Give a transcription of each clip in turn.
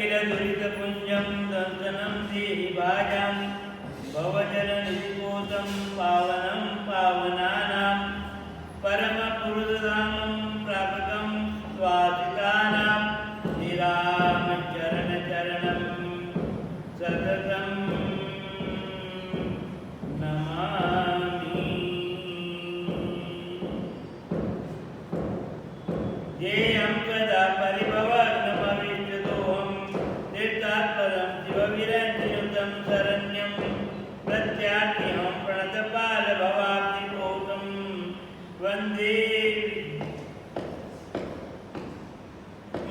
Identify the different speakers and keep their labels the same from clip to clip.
Speaker 1: कपिलदुरितपुञ्जं दंसनं देहि भाजां भवजलनिधिपूतं पावनं पावनानां परमपुरुषधामं प्रापकं स्वासितानां श्रीरामचरणचरणं सततं नमामि। येऽहं कदा परिभवग्नभविष्यतोऽहं तीर्थात्पदं शिवविरञ्जयुतं शरण्यं प्रत्याख्यं प्रणतपालभवाब्धिपूतं वन्दे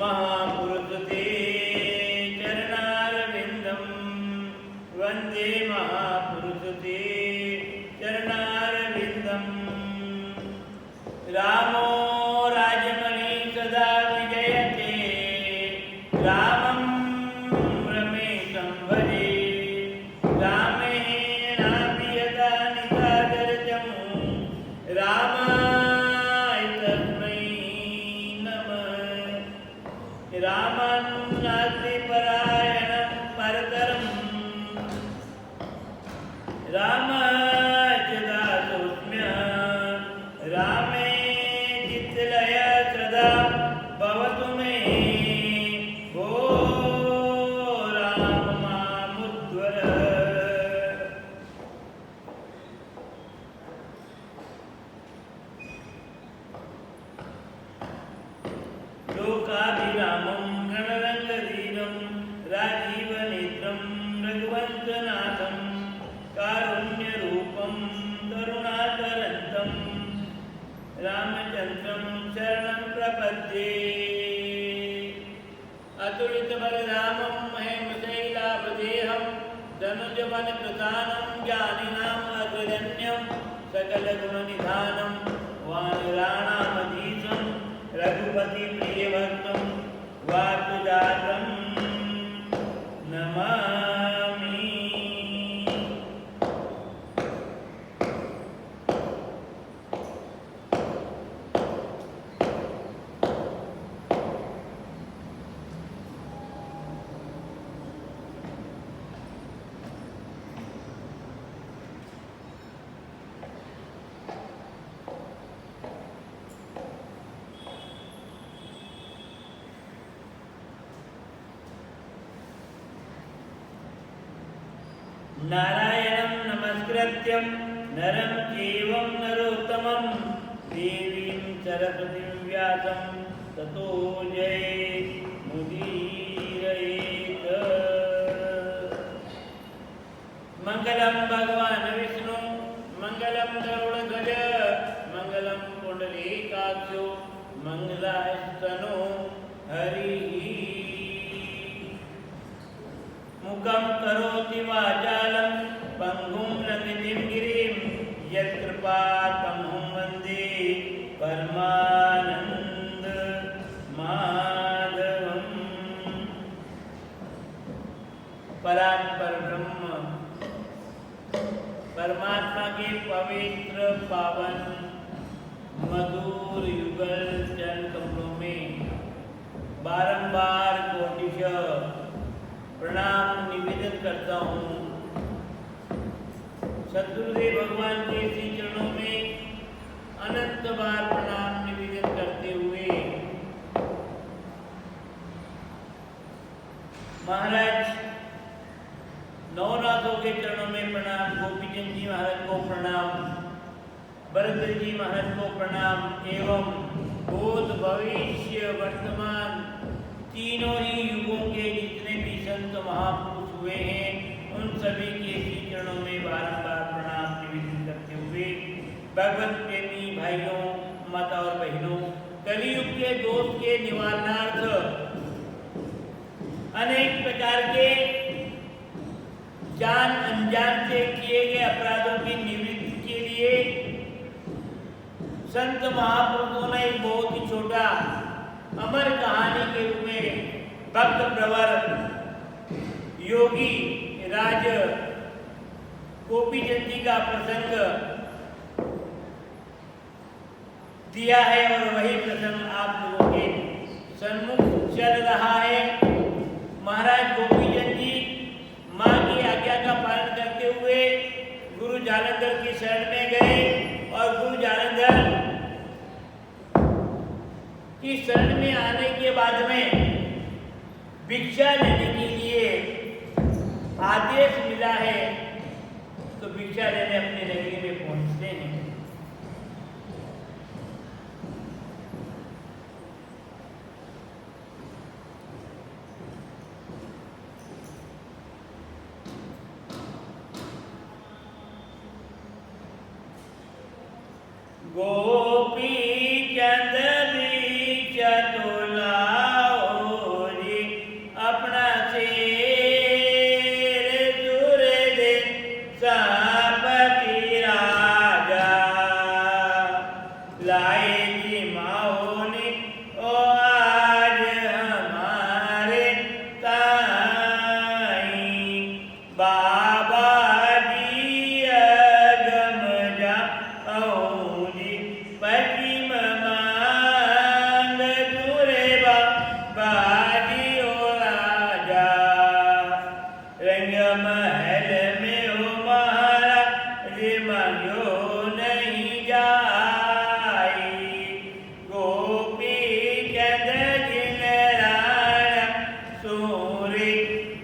Speaker 1: महापुरुषते चरणारविन्दं वन्दे महापुरुषते चरणारविन्दं। रामो राजमणि सदा विजयते रामं रमेशं भजे रामेणापि यदा निसादरजं रामाय तस्मै नमः। रामान्नास्तिपरायणं परतरं रामाय दासोऽस्म्यहं रामे चित्तलय सदा भवतु मे भो राम मामुद्वल। लोकाभिरामं रणरङ्गधीरं राजीवनेत्रं रघुवंशनाथं कारुण्यरूपं करुणाकरन्तं रामचन्द्रं शरणं प्रपद्ये। अतुलितबलधामं महेमशैलाभदेहं धनुजवनकृतानं ज्ञानिनाम् अग्रगण्यं सकलगुणनिधानं वानराणामधीशं रघुपतिप्रियभक्तं वासुजातं नमामि। नारायणं नमस्कृत्यं नरं चैव नरोत्तमं देवीं सरस्वतीं व्यासं ततो जयमुदीरयेत्। मंगलं भगवान् विष्णु मंगलं गरुडध्वज मंगलं पुंडरीकाक्षो मंगलास्तनो हरिः। मुखं करोति वाचालं पंगुं लंघितं गिरिं यत्कृपातमहं वन्दे परमानंद माधवम्। परात्पर ब्रह्म परमात्मा के पवित्र पावन मधुर युगल चरण कमलों में बारंबार कोटिशः प्रणाम निवेदन करता हूँ। सद्गुरुदेव भगवान के श्री चरणों में अनंत बार प्रणाम निवेदन करते हुए महाराज नवनाथों के चरणों में प्रणाम, गोपीचंद जी महाराज को प्रणाम, भरत जी महाराज को प्रणाम एवं भूत भविष्य वर्तमान तीनों ही युगों के जितने भी संत महापुरुष हुए हैं उन सभी के श्री चरणों में बारंबार प्रणाम निवेदन करते हुए भगवत प्रेमी भाइयों माता और बहनों, कलियुग के दोष के निवारणार्थ अनेक प्रकार के जान अनजान से किए गए अपराधों की निवृत्ति के लिए संत महापुरुषों ने एक बहुत ही छोटा अमर कहानी के रूप में भक्त प्रवर योगी राज गोपीचंद जी का प्रसंग दिया है और वही प्रसंग आप लोगों के सन्मुख चल रहा है। महाराज जालंधर की शरण में गए और गुरु जालंधर की शरण में आने के बाद में भिक्षा लेने के लिए आदेश मिला है, तो भिक्षा लेने अपनी नगरी में पहुंचते हैं। गोपी चंद भिक्षा तो लाओ जी, अपना शेर दूर दे सापति राजा, लाए जी माओनी ओ आज हमारे ताई, बाबा जी अगम जाओ जी, पश्चिम मांग दूरे बाजी ओ राजा, रंग महल में हो महाराज मांगो नहीं जाई, गोपी चंद जिन राणा सूरी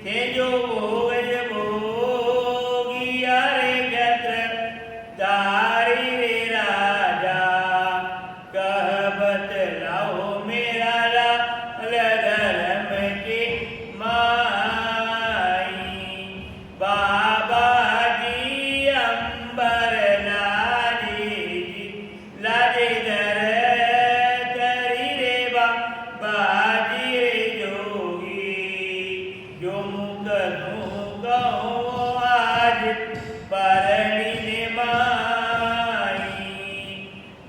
Speaker 1: थे जो भोग भोगिया रे छत्र दारी रे राजा, कह बतलाओ मेरा लाल धर्म की माई, बाबा जी अंबर लाजी जी, लाजे दर तरी रे बाजी रे जोगी, जो मुख कहो आज परणी ने माई,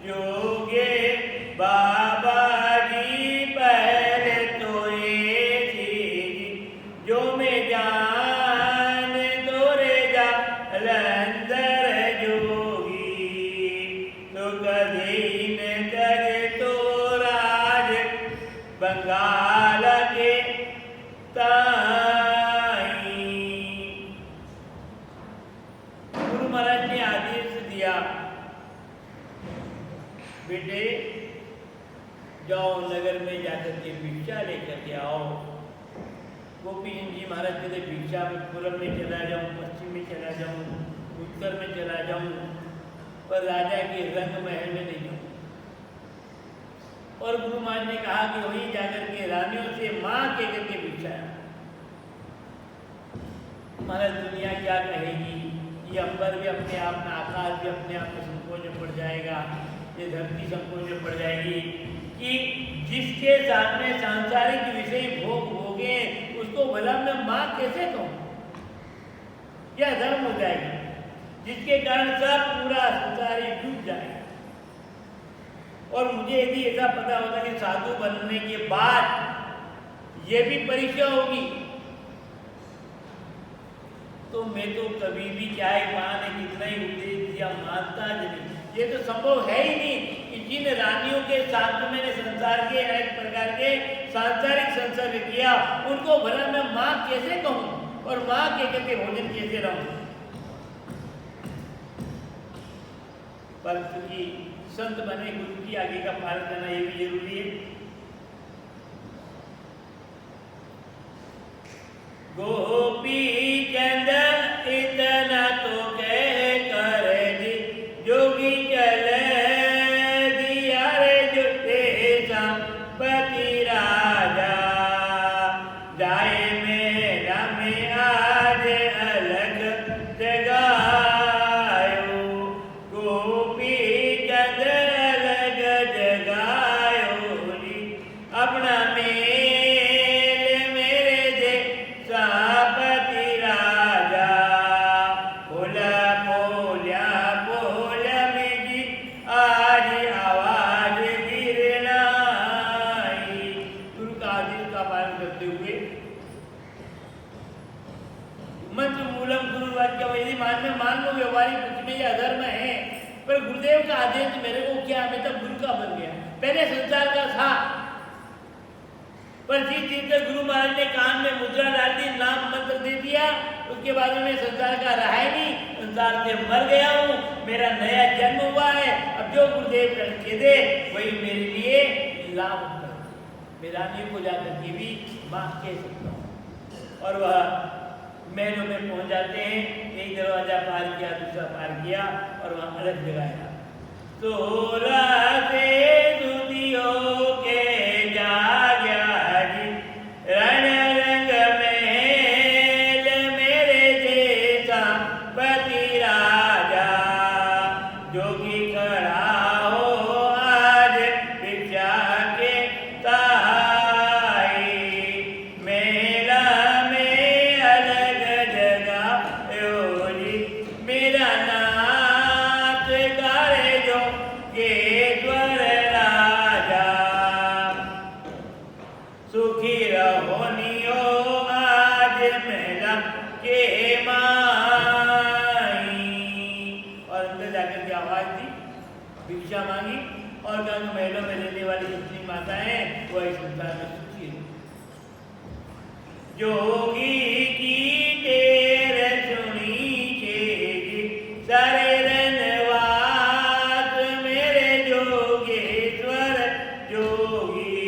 Speaker 1: जोगे बाबा जी पहले तो ये थी, जो मैं जान दोरे जा लंदर जोगी, तो कदीन करे तो राज बंगाल के ताई। गुरु महाराज ने आदेश दिया, बेटे जाओ नगर में जाकर के भिक्षा लेकर के आओ। गोपी जी महाराज कहते भिक्षा में पूरब में चला जाऊं, पश्चिम में चला जाऊं, उत्तर में चला जाऊं, पर राजा के रंग महल में नहीं जाऊं। और गुरु महाराज ने कहा कि वहीं जाकर के रानियों से मां कह करके भिक्षा, महाराज दुनिया क्या कहेगी, ये अंबर भी अपने आप में, आकाश भी अपने आप में संकोच में पड़ जाएगा, ये धरती संकोच में पड़ जाएगी, कि जिसके सामने सांसारिक विषय भोग भोगे उसको भला मैं मां कैसे कहूं, क्या धर्म हो जाएगा, जिसके कारण सब पूरा संसार ही डूब जाएगा। और मुझे यदि ऐसा पता होता कि साधु बनने के बाद ये भी परीक्षा होगी, तो मैं तो कभी भी चाहे मां ने कितना ही उपदेश दिया मानता नहीं। ये तो संभव है ही नहीं कि जिन रानियों के साथ में मैंने संसार के अनेक प्रकार के सांसारिक संसर्ग किया, उनको भला मैं मां कैसे कहूं और मां के करके भोजन कैसे रहूं। परंतु जी संत बने, गुरु की आगे का पालन करना ये भी जरूरी है। गोपी चंद इतना तो कह कर दी, जोगी चल दिया रे जो तेजा पति राजा, जाए मेरा में आज अलग जगायो, गोपी चंद अलग जगायो री, अपना मान लो व्यवहारिक कुछ में ये अधर्म है, पर गुरुदेव का आदेश मेरे को क्या, मैं तब गुरु का बन गया, पहले संसार का था। पर जिस दिन तक गुरु महाराज ने कान में मुद्रा डाल दी, नाम मंत्र दे दिया, उस उसके बाद में मैं संसार का रहा ही नहीं, संसार से मर गया हूँ, मेरा नया जन्म हुआ है। अब जो गुरुदेव करके दे वही मेरे लिए लाभ कर दे। मैं रानी को जाकर के भी माँ कह सकता हूँ। और वह महलों में पहुँच जाते हैं। एक दरवाजा पार किया, दूसरा पार किया और वहाँ अलग जगाया। 16 से दुदियों के जाग्या जी, रण रंग महल मेरे जैसा पति राजा, जोगी खड़ा हो आज भिक्षा के ताई, मेला में अलग जगह योगी, मेरा नाथ गारे जो केश्वर राजा, सुखी रहो नियो आज मेला के माई। और अंदर जाकर के आवाज दी, भिक्षा मांगी और कहा महलों में रहने वाली जितनी माताएं वो इस संसार में सुखी है। जोगी की टेर सुनी चेगी, सारे रनवास मेरे जोगेश्वर जोगी,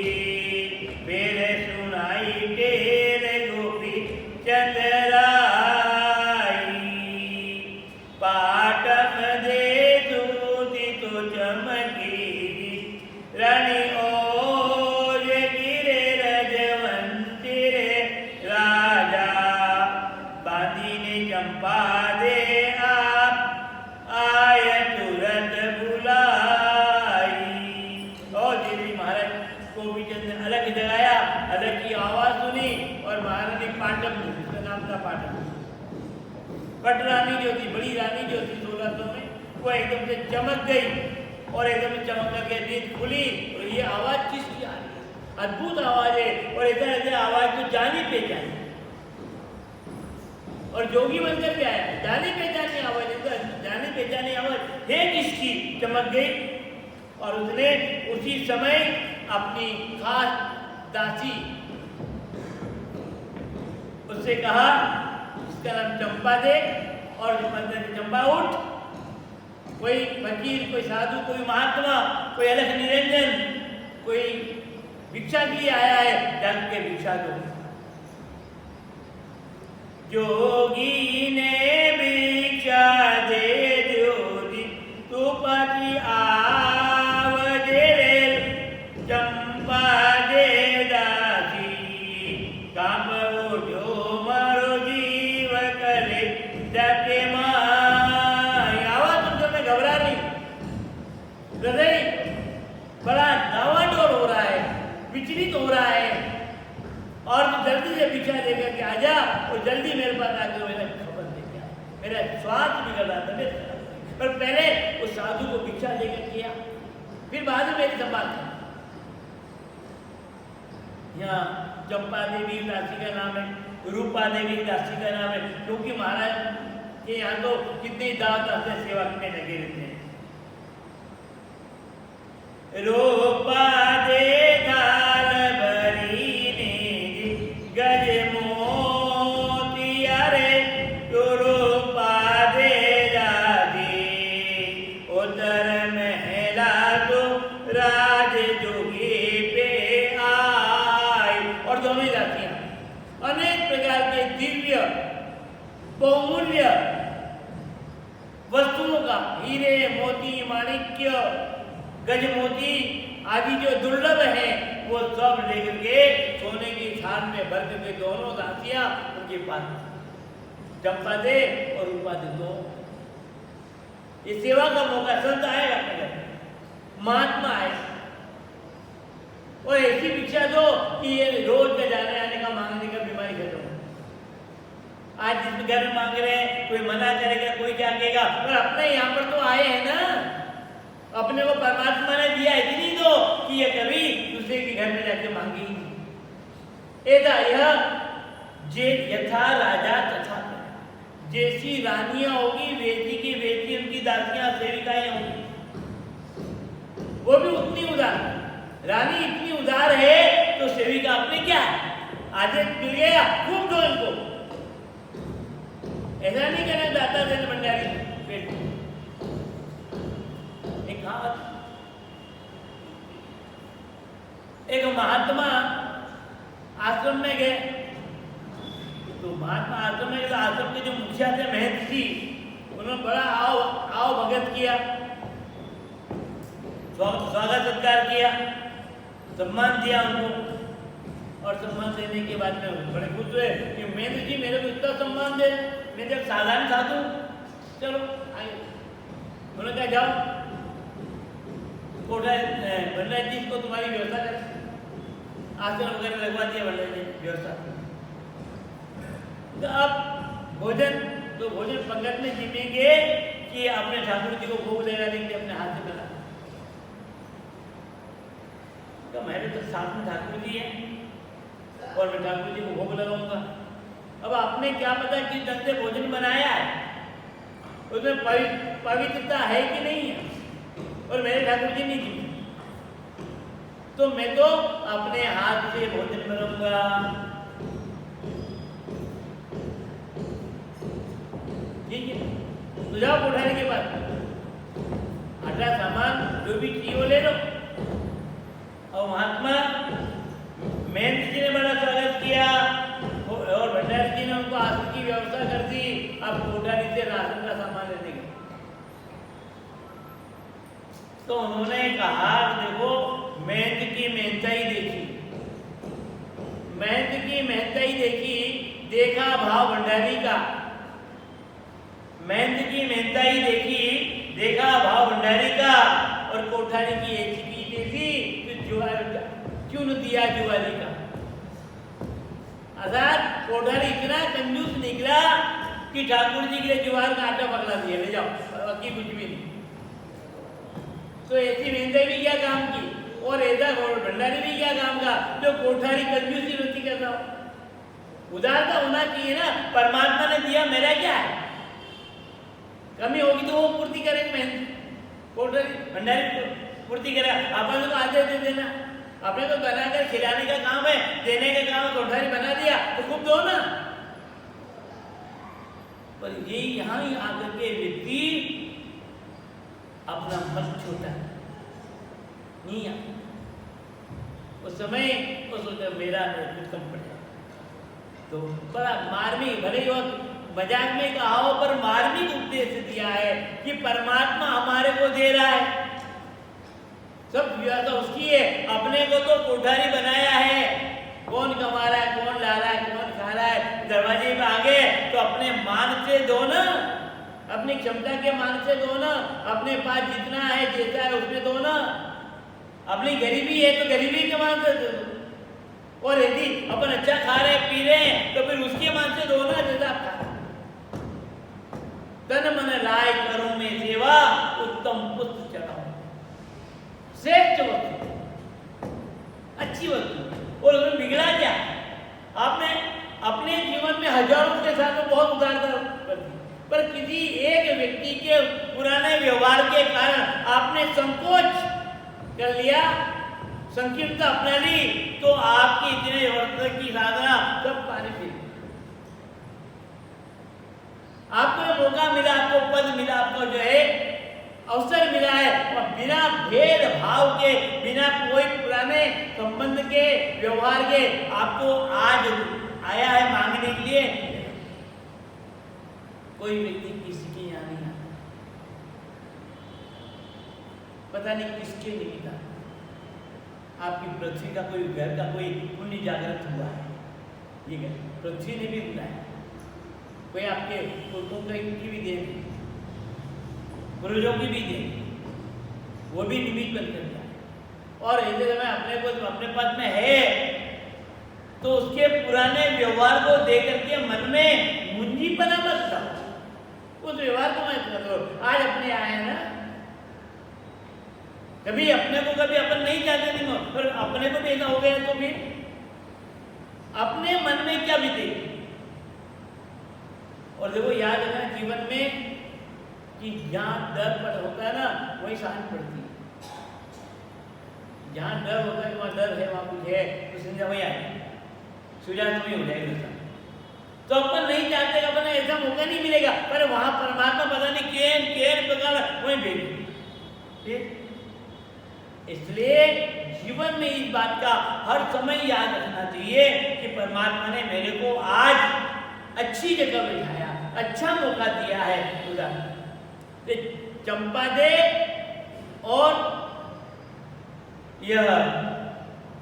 Speaker 1: मेरे सुनाई टेर गोपी चंद्राई, पाटम दे दूती तो चमकीगी, रानी ओज गिरे रजवंती रे राजा, बांधी ने चंपा दे आप आय तुरंत बुलाई। और देवी महाराज को विचंद ने अलग जगाया, अलग की आवाज सुनी और महाराज ने पाटम, जिसका नाम था पाटम, पटरानी जो थी, बड़ी रानी जो थी 1600 में, वो एकदम से चमक गई और एकदम से चमक करके नींद खुली। और ये आवाज किसकी आ रही है? अद्भुत आवाज है। और इधर इधर आवाज को जानी पहचानी और जोगी बनकर के आया, जानी पहचानी आवाज, जानी पहचानी आवाज है किसकी? चमक गई। और उसने उसी समय अपनी खास दासी उससे कहा, इसका नाम चंपा दे, और चंपा उठ, कोई फकीर, कोई साधु, कोई महात्मा, कोई अलग निरंजन, कोई भिक्षा के लिए आया है, जाकर के भिक्षा दो। जोगी ने भिक्षा दे दो दी, तू पाती आवजे रे, चंपा दे दासी, काम वो जो मारो जीव करे जाके माई। आवाज सुनकर मैं घबरा रही, हृदय बड़ा डावाडोल हो रहा है, विचलित हो रहा है। और जल्दी से भिक्षा लेकर के आ जा और जल्दी मेरे पास आकर मेरा खबर लेके आ। मेरा स्वास्थ्य बिगड़ रहा था, पर पहले उस साधु को भिक्षा लेकर किया, फिर बाद में मेरी संभाल की। यहाँ चंपा देवी दासी का नाम है, रूपा देवी दासी का नाम है, क्योंकि महाराज के यहाँ तो कितनी दास से सेवा करने लगे रहते हैं। रूपा दे दाल भरी ने गज मोतिया रे, तो रूपा दे दादी उतर महला तो राज जोगी पे आई। और दोनों जातियां अनेक प्रकार के दिव्य बहुमूल्य वस्तुओं का, हीरे मोती माणिक्य गजमोती आदि जो दुर्लभ है, वो सब लेकर के सोने की थान में भर करके दोनों दासियां उनके पास, चंपा दे और रूपा दे दो। ये सेवा का मौका, संत आएगा अपने घर, महात्मा आएगा और ऐसी भिक्षा दो कि ये रोज का जाने आने का मांगने का बीमारी खत्म हो। आज जिस घर में मांग रहे हैं, कोई मना करेगा, कोई क्या कहेगा, पर अपने यहाँ पर तो आए हैं ना, अपने को परमात्मा ने दिया, इतनी दो कि ये कभी दूसरे के घर में जाके मांगी ही नहीं। ऐसा यह जे यथा राजा तथा, जैसी रानियां होगी वैसी की वैसी उनकी दासियां सेविकाएं होंगी, वो भी उतनी उदार। रानी इतनी उदार है तो सेविका अपने क्या है, आदेश मिल गया खूब दो इनको। ऐसा नहीं कहना दाता देन भंडारी पेट। एक कहावत, एक महात्मा आश्रम में गए, तो महात्मा आश्रम में गए, आश्रम के जो मुखिया थे महंत जी, उन्होंने बड़ा आओ भगत किया, स्वागत सत्कार किया, सम्मान दिया उनको। और सम्मान देने के बाद में बड़े खुश हुए कि महेंद्र जी मेरे को इतना सम्मान दे, मैं जब साधारण साधु, चलो आइए। उन्होंने कहा जाओ कोटा भंडारी जी को तुम्हारी व्यवस्था करें, आसन वगैरह लगवा दिया भंडारी जी व्यवस्था। तो अब भोजन, तो भोजन पंगत में जिम्मेंगे कि अपने ठाकुर जी को भोग लगा देंगे अपने हाथ से बना। तो मेरे तो साथ में ठाकुर जी है और मैं ठाकुर जी को भोग लगाऊंगा। अब आपने क्या पता कि ढंग से भोजन बनाया है, उसमें पवित्रता है कि नहीं है, और मेरे ठाकुर जी नहीं जीते, तो मैं तो अपने हाथ से भोजन बनाऊंगा। ठीक है, तो जाओ उठाने के बाद आटा सामान जो भी चाहिए वो ले लो। और महात्मा महंत जी ने बड़ा स्वागत किया और भंडारी जी ने उनको आसन की व्यवस्था कर दी। अब कोठारी से राशन का सामान लेने गए, तो उन्होंने कहा देखो महंत की मेहनताई देखी, महंत की मेहनताई देखी, देखा भाव भंडारी का। महंत की मेहनताई देखी, देखा भाव भंडारी का, और कोठारी की एक चीज देखी क्यों न दिया जुआरी का। अर्थात कोठारी इतना कंजूस निकला कि ठाकुर जी के लिए जुआर का आटा पकड़ा दिया, ले जाओ, बाकी कुछ भी नहीं। तो ऐसी मेहनत भी क्या काम की, और ऐसा भंडारी भी क्या काम का जो कोठारी कंजूसी वृत्ति करता हो। उदारता होना चाहिए ना, परमात्मा ने दिया, मेरा क्या है, कमी होगी तो वो पूर्ति करेंगे, मेहनत कोठारी भंडारी पूर्ति करेगा। अपन तो आधे दे देना, अपने तो बनाकर खिलाने का काम है, देने का काम है, कोठारी बना दिया तो खूब दो ना। पर ये यहाँ ही आकर के व्यक्ति अपना मन छोटा नहीं आता। उस समय वो सोचा मेरा कुछ कम पड़ेगा, तो बड़ा मार्मिक, भले ही मजाक में कहा हो पर मार्मिक उपदेश दिया है कि परमात्मा हमारे को दे रहा है, सब व्यवस्था उसकी है। अपने को तो कोठारी बनाया है, कौन कमा रहा है, कौन ला रहा है, कौन खा रहा है, दरवाजे पे आ गए तो अपने मान से दो ना, अपनी क्षमता के मान से दो ना, अपने पास जितना है जैसा है उसमें दो ना। अपनी गरीबी है तो गरीबी के मान से दो, और यदि अपन अच्छा खा रहे पी रहे हैं तो फिर उसके मान से दो ना जैसा आप खा। तन मन लाय करूं मैं सेवा, उत्तम पुत्र चढ़ाऊं, श्रेष्ठ वस्तु, अच्छी वस्तु। और उसमें बिगड़ा क्या, आपने अपने जीवन में हजारों के साथ में बहुत उदारता कर दी, पर किसी एक व्यक्ति के पुराने व्यवहार के कारण आपने संकोच कर लिया, संकीर्णता अपना ली, तो आपकी इतने वर्ष की साधना सब पानी पी। आपको मौका मिला, आपको पद मिला, आपको जो है अवसर मिला है, और बिना भेद भाव के, बिना कोई पुराने संबंध के, व्यवहार के, आपको आज आया है मांगने के लिए। कोई व्यक्ति किसी के यहाँ नहीं आता, पता नहीं किसके निमित्त आपकी पृथ्वी का कोई घर का कोई पुण्य जागृत हुआ है, ये घर पृथ्वी ने भी बुलाया, कोई आपके पुरखों की भी देन है, पूर्वजों की भी देन, वो भी निमित्त बन कर जाए। और ऐसे समय अपने को अपने पास में है तो उसके पुराने व्यवहार को देख करके मन में मुंजीपना मत लाओ, उस व्यवहार को मत करो। आज अपने आए ना, कभी अपने को कभी अपन नहीं चाहते नहीं हो, पर अपने को भी ऐसा हो गया तो फिर अपने मन में क्या बीतेगी। और देखो याद रखना जीवन में कि जहाँ डर पर होता है ना वही शांति पड़ती है, जहाँ डर होता है वहाँ डर है, वहाँ कुछ है तो समझा वही आए सूर्यास्त में हो जाएगा। तो अपन नहीं चाहते कि अपन ऐसा मौका नहीं मिलेगा, पर वहां परमात्मा पता नहीं केन केन प्रकार वहीं भेजे। इसलिए जीवन में इस बात का हर समय याद रखना चाहिए कि परमात्मा ने मेरे को आज अच्छी जगह बिठाया, अच्छा मौका दिया है। तो चंपा दे और यह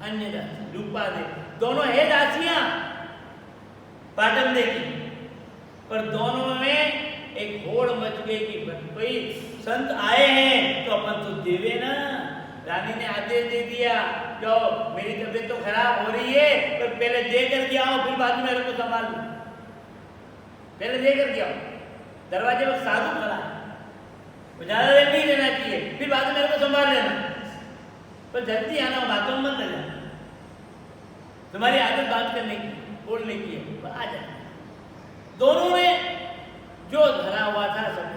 Speaker 1: अन्य दासी रूपा दे, दोनों है दासियां पाटन दे की, पर दोनों में एक होड़ मच गई कि कोई संत आए हैं तो अपन तो देवे ना। रानी ने आदेश दे दिया, जो मेरी तबीयत तो खराब हो रही है, तो पहले दे कर के आओ, फिर बाद में मेरे को संभाल लो। पहले दे कर के आओ, दरवाजे पर साधु खड़ा है, वो ज्यादा देर नहीं रहना चाहिए, फिर बाद में मेरे को संभाल लेना, पर जल्दी आना, बातों में मत आ जाना। तुम्हारी आदत बात करने की, बोलने की है, पर आ जाना। दोनों ने जो धरा हुआ था सब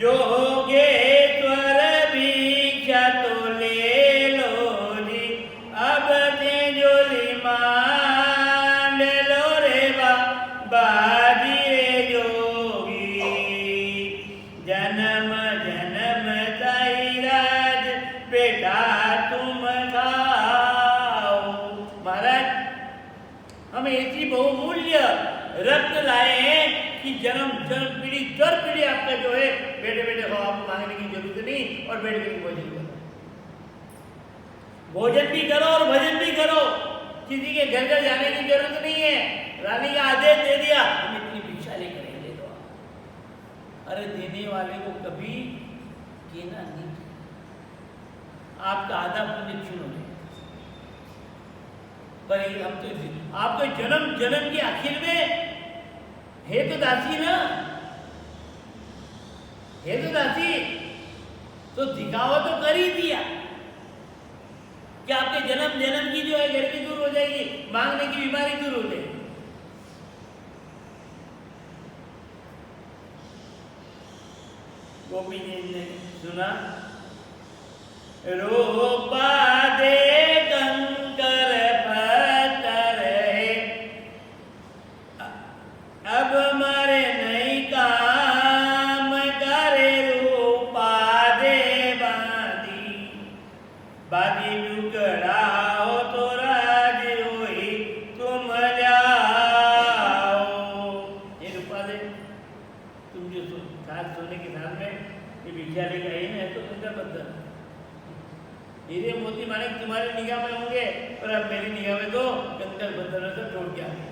Speaker 1: जो होगे स्वर भिक्षा तो ले लो जी, अब तिजोरी मांड लो रे बाजी रे जोगी, जन्म जन्म ताई राज बेटा तुम खाओ। महाराज हम ऐसी बहुमूल्य रत्न लाए हैं कि जन्म जन्म पीढ़ी दर पीढ़ी आपका जो है बेटे बेटे हो, आपको मांगने की जरूरत नहीं, और बैठ कर भोजन करो, भोजन भी करो और भजन भी करो, किसी के घर घर जाने की जरूरत नहीं है। रानी का आदेश दे दिया, हम इतनी भिक्षा लेकर दे दो। अरे देने वाले को कभी कहना नहीं, आपका आधा पुण्य क्षुण हो जाए। पर हम तो आपको जन्म जन्म की आखिर में है तो दासी ना, है तो दासी, तो दिखावा तो कर ही दिया कि आपके जन्म जन्म की जो है गर्मी दूर हो जाएगी, मांगने की बीमारी दूर हो जाएगी। गोपी जी ने सुना, रूपा दे कंकर पत्थर है, अब मरे नहीं काम करे, रूपा दे बांधी बाजी टुकड़ा हो तो राज होई तुम जाओ। ये रूपा दे, तुम जो साथ सोने के साथ में ये भिक्षा लेकर आई ना, तो कंकर पत्थर हीरे मोती माणिक तुम्हारी निगाह में होंगे, पर अब मेरी निगाह में तो कंकर पत्थर से छोड़ के आ गए।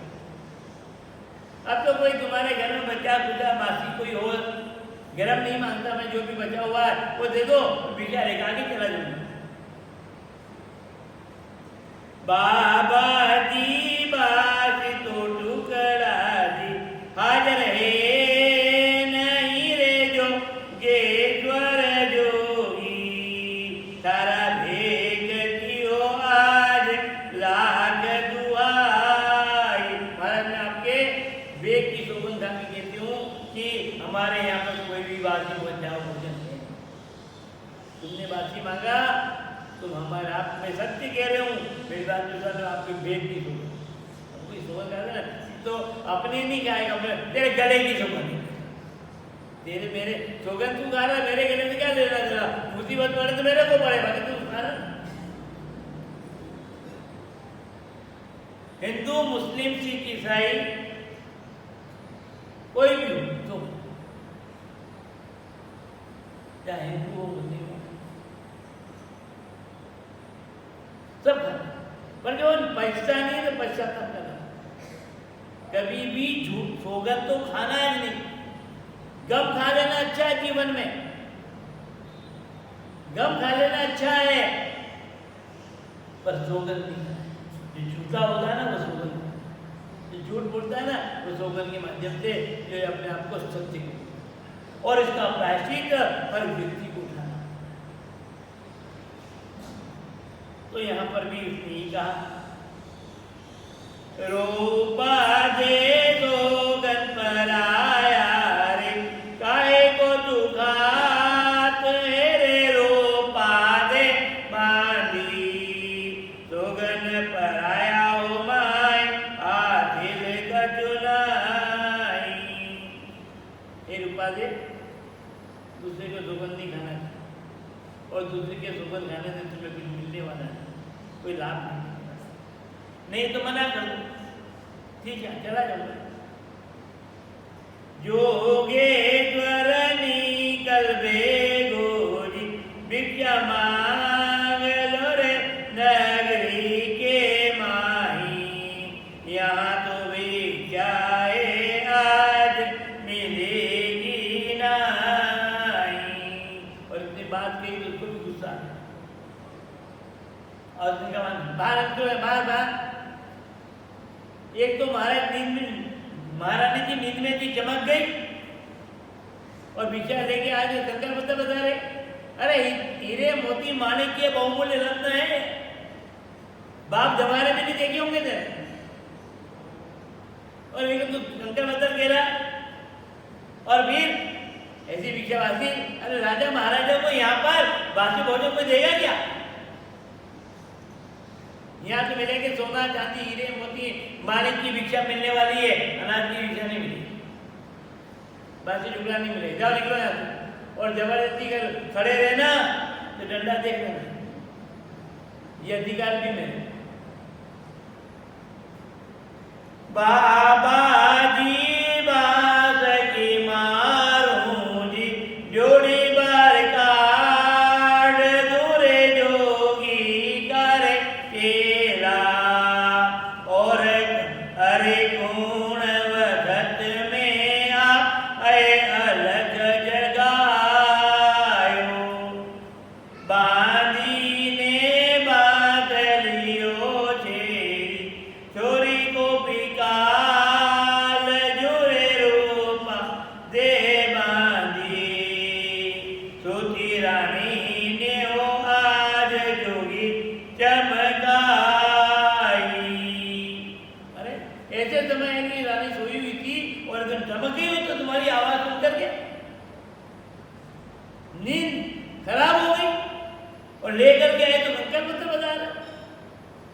Speaker 1: अब तो कोई तुम्हारे घर में बच्चा बुझा बासी कोई हो, गरम नहीं मांगता, मैं जो भी बचा हुआ है वो दे दो, भिक्षा लेकर आगे चला जाऊंगा। बाबा जी बासी तो टुकड़ा जी हाजर है नहीं रे जो गेश्वर जोगी, तारा भेग दियो आज लाख दुआई। महाराज मैं आपके वेग की सौगंध कहती हूँ कि हमारे यहाँ पर कोई भी बासी बचाओ भोजन है, तुमने बासी मांगा, तुम हमारे आप में सत्य कह रहे हूँ, मेरी बात तो आपके वेग की सौगंध, कोई सौगंध आ ना तो अपने नहीं खाएगा, तेरे गले की सौगंध, तेरे मेरे सौगंध तू खा रहा है, मेरे गले में क्या लेना तेरा, मुसीबत पड़े तो मेरे को पड़े, बाकी तू खा रहा। हिंदू मुस्लिम सिख ईसाई कोई भी हो, तो चाहे हिंदू हो मुस्लिम हो, सब खाते, पर जो पैसा नहीं तो पश्चाताप करना, कभी भी झूठ सौगंध तो खाना है नहीं। गम खा लेना अच्छा है जीवन में, गम खा लेना अच्छा है, पर सौगंध नहीं खाना। जो झूठा होता है ना वो सौगंध, जो झूठ बोलता है ना वो सौगंध के माध्यम से जो अपने आप को सत्य को, और इसका प्रायश्चित हर व्यक्ति को उठाना। तो यहाँ पर भी उसने ही कहा, रूपा दे सौगंध पर आया रे, काहे को तू खात है रे, रूपा दे बांधी सौगंध पर आया हो माय पास है, दूसरे को सुगंध नहीं खाना और दूसरे के सुगंध खाने से तुम्हें कुछ मिलने वाला है, कोई लाभ नहीं तो मना कर दो, ठीक है चला जाऊंगा। जोगेश्वर निकल बेगोजी भिक्षा मांग लो रे नगरी के माही, यहाँ तो भिक्षाए आज मिलेगी नहीं। और इतनी बात कही तो उसको भी गुस्सा और उसने कहा बाहर तो है बाहर। एक तो महाराज नींद में, महारानी जी नींद में थी, चमक गई और भिक्षा लेके आज शंकर बता रहे, अरे हीरे मोती माणिक के बहुमूल्य रत्न है, बाप जमाने में नहीं देखे होंगे थे। और लेकिन तू शंकर बता कह रहा और फिर ऐसी भिक्षावासी, अरे राजा महाराजा को यहाँ पर बाकी भोजन को देगा क्या? यहाँ से मिलेंगे सोना चांदी हीरे मोती माणिक की भिक्षा मिलने वाली है, अनाज की भिक्षा नहीं मिलेगी, बाकी टुकड़ा नहीं मिलेगा। जाओ निकलो यहाँ से, और जबरदस्ती कर खड़े रहना तो डंडा देख लेना, ये अधिकार भी मेरे। बाबा जी बास की मारूं जी जोड़ी बार काट दूरे जोगी करे केला, और हरे गुण वखत में आप अलग जगायो, बांधी ने बांध लियो छेरी छोरी को पिकाल जुरे रूपा दे बांधी, सोची रानी ने वो आज जोगी चमकाई। अरे ऐसे समय की रानी सोई हुई थी और अगर चमक गई हो तो तुम्हारी आवाज सुन करके नींद खराब हो गई और लेकर के आए तो शंकर मंत्र बता रहे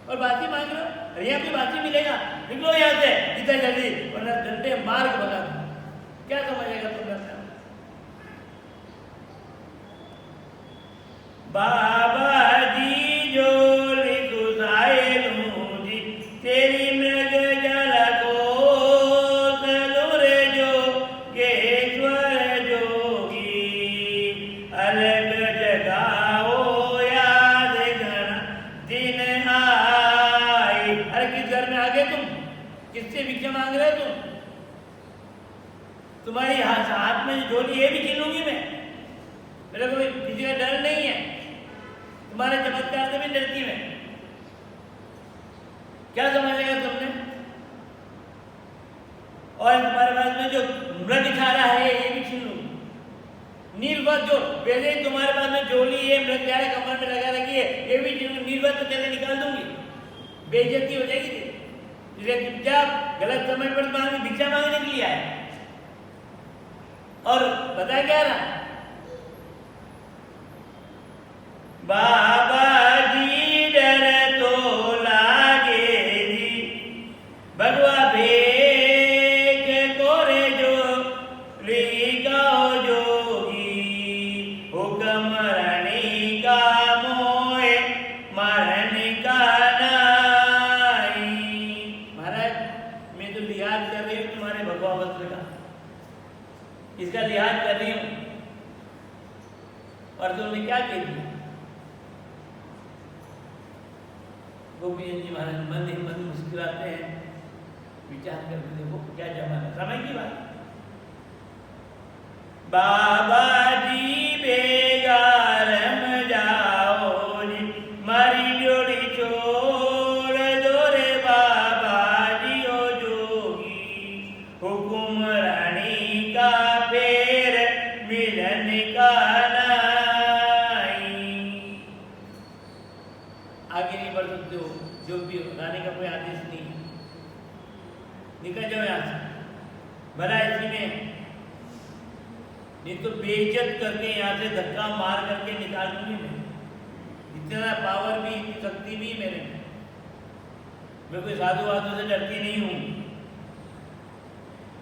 Speaker 1: और बाती मांग रहे हो, यहाँ कोई बाती मिलेगा, निकलो यहाँ से जितना जल्दी, वरना डंडे मार के भगा दो। क्या समझेगा तुम करना? बाबा जी जो लिखुसाए लूंगी तेरी मृग जल को तलुरे जो गेश्वर जोगी, अलग जगाओ याद घना दिन आई। अरे किस घर में आ गए तुम? किससे भिक्षा मांग रहे हो तुम? तुम्हारी हाथ में जो झोली है भी छीनूंगी मैं, मेरे को किसी का डर नहीं है, तुम्हारे चमत्कार से भी डरती मैं। क्या समझेगा तुमने? और तुम्हारे पास में जो मृग खा रहा है ये भी छीन लूंगी। नीलवत जो पहले ही तुम्हारे पास में झोली है, मृग प्यारे कमर में लगा रखी है, ये भी नीलवत तो चले निकाल दूंगी, बेइज्जती हो जाएगी। इसलिए चुपचाप गलत समय पर तुम्हारी भिक्षा मांगने के लिए आए। और पता क्या रहा, बाबा जी डर तो लागे जी भगवा भेक कोरे जो लिगाओ जोगी, हुक्म रानी का मोए मरण का नाई। महाराज मैं तो लिहाज कर रही हूँ तुम्हारे भगवा वस्त्र का, इसका लिहाज कर रही हूँ, और तुमने क्या कह दिया? गोपीचंद जी महाराज मन ही मन मुस्कुराते हैं, विचार करके देखो क्या जमाना, समय की बात। बाबा जी बेगारम जाओ जी मारी जोड़ी छोड़ दो रे बाबा जी ओ जोगी, हुकुम रानी का फेर मिलन का आगे नहीं बढ़ सकते हो, जो भी रानी का कोई आदेश नहीं है, निकल जाओ यहाँ से, भला इसी में नहीं तो बेइज्जत करके यहाँ से धक्का मार करके निकाल दूंगी मैं। इतना पावर भी, इतनी शक्ति भी मेरे में, मैं कोई साधु वाधु से डरती नहीं हूँ।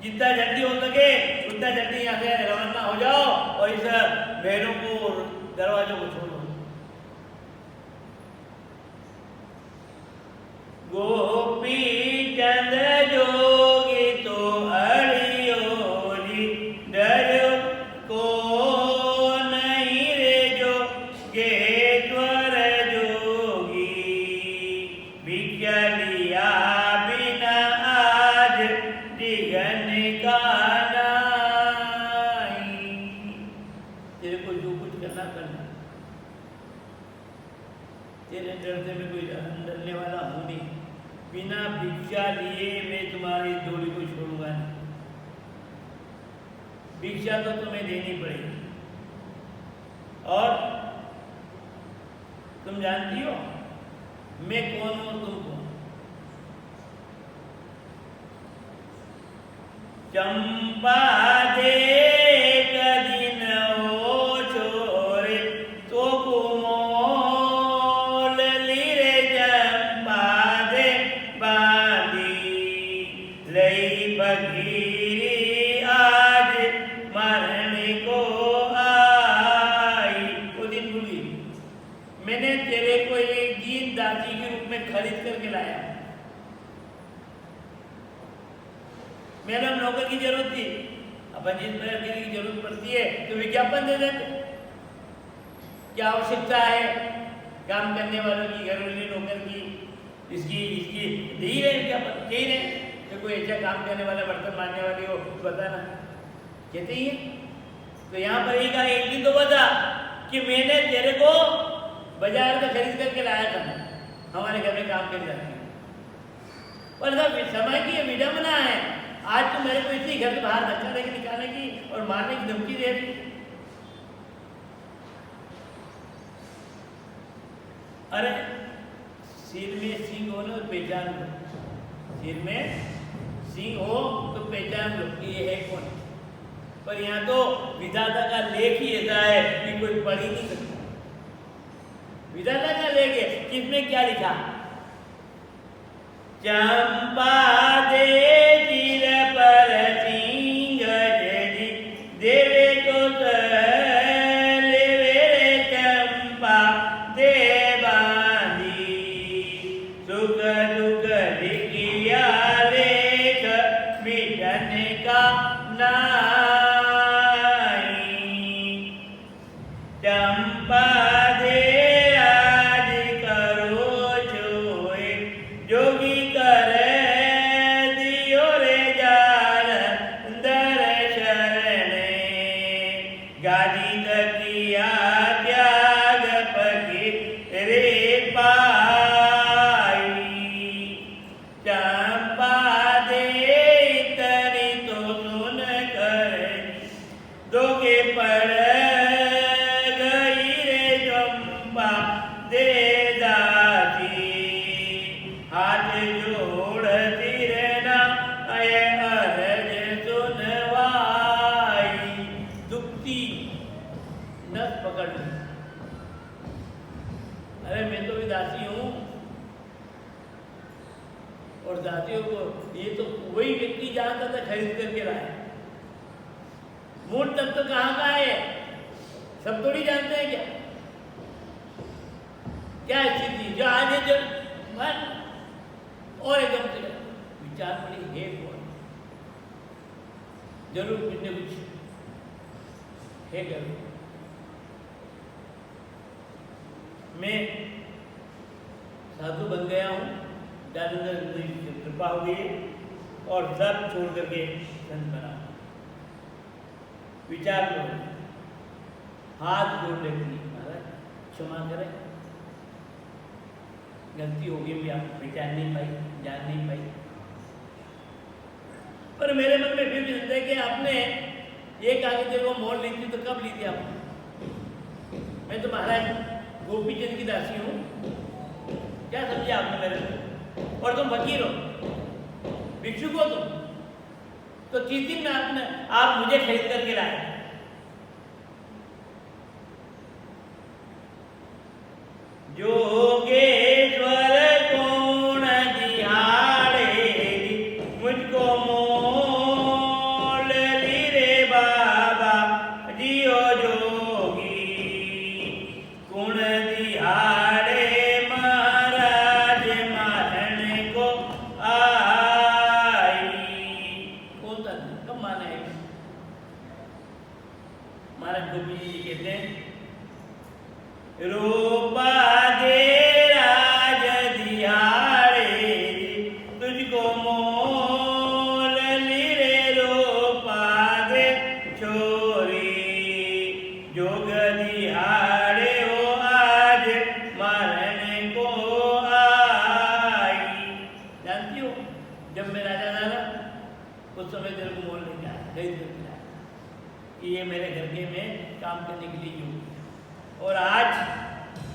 Speaker 1: जितना जल्दी हो सके उतना जल्दी यहाँ से रवाना हो जाओ और इस बहनों को दरवाजों को छोड़ो। गोपी चंद जोगी तो अड़ियोली डर को नहीं रे जो गेश्वर जोगी भिक्षा लिया बिना आज दिगन का नहीं। तेरे को जो कुछ करना करना, तेरे डर से मैं कोई डरने वाला हूं नहीं। बिना भिक्षा लिए मैं तुम्हारी डोली को छोड़ूंगा नहीं। भिक्षा तो तुम्हें देनी पड़ेगी। और तुम जानती हो मैं कौन हूं, तुम कौन? चंपा दे कदिन ओ छोरे तो कुमोल लीरे चंपा दे बांधी लई बघीरी आज मरने को आई। वो दिन भूल गई। मैंने तेरे को एक दीन दासी के रूप में खरीद करके लाया। मेरा नौकर की जरूरत थी, अपन जिस तरह की जरूरत पड़ती है तो विज्ञापन दे देते। क्या आवश्यकता है काम करने वालों की, घर वाली नौकर की, इसकी इसकी यही रहे विज्ञापन, यही रहे कि कोई ऐसा काम करने वाला बर्तन मारने वाली हो बताना, कहते ही है। तो यहाँ पर एक दिन तो बता कि मैंने तेरे को बाजार में खरीद करके लाया था, हमारे घर में काम कर जाती है। पर समय की विडम्बना है, आज तो मेरे को इसी घर से बाहर धक्का देके निकालने की और मारने की धमकी दे रही। अरे सिर में सिंह हो ना तो पहचान लो, सिर में सिंह हो तो पहचान लो कि ये है कौन। पर यहाँ तो विधाता का लेख ही ऐसा है कि कोई पढ़ ही नहीं सकता। विधाता का लेख है, किसमें क्या लिखा? चंपा दे चिर पर सिंह जड़ी देवे तो लेवे रे चंपा दे बांधी सुख दुख लिखिया लेख मिटने का नहीं। चंपा दे आज करो जोए जोगी गादी किया त्याग पकी रे पाई। चंपा दे इतनी तो सुन कर दोगे पड़ गई रे चंपा दे दासी हाथ जोड़ती रहना अय अर्ज सुनवाई। दुखती नस पकड़ ली। अरे मैं तो भी दासी हूं, और दासियों को ये तो वही व्यक्ति जानता था खरीद करके लाया। मूल तब तो कहाँ का है सब थोड़ी जानते हैं। क्या स्थिति जो आज है जो मन और एकदम से विचार पड़ी है कौन, जरूर कुछ न कुछ है जरूर। मैं साधु बन गया हूँ, दादाजी की कृपा हो गई और सब छोड़ करके संत बना। विचार लो, हाथ जोड़ लेते महाराज क्षमा करें, गलती हो गई, भी आप पहचान नहीं पाई, जान नहीं पाई। पर मेरे मन में फिर भी लगता है कि आपने एक कागज को मोड़ ली थी तो कब ली थी आपने? मैं तो महाराज गोपी चंद की दासी हूँ, क्या समझे आपने मेरे को? और तुम फकीर हो, भिक्षुक हो तुम, तो किस दिन में आप मुझे खरीद करके लाए? जोगेश्वर कौन दिहाड़े मुझको मोह महाराज गोपी जी कहते हैं, रूपा दे राज दिहाड़े तुझको मोल लिरे रूपा दे छोरी जोग दिहाड़े हो आज मरने को आई। जानती हो जब मैं राजा था ना उस समय तेरे को मोल नहीं जाए कि ये मेरे घर के में काम करने के लिए यूँ, और आज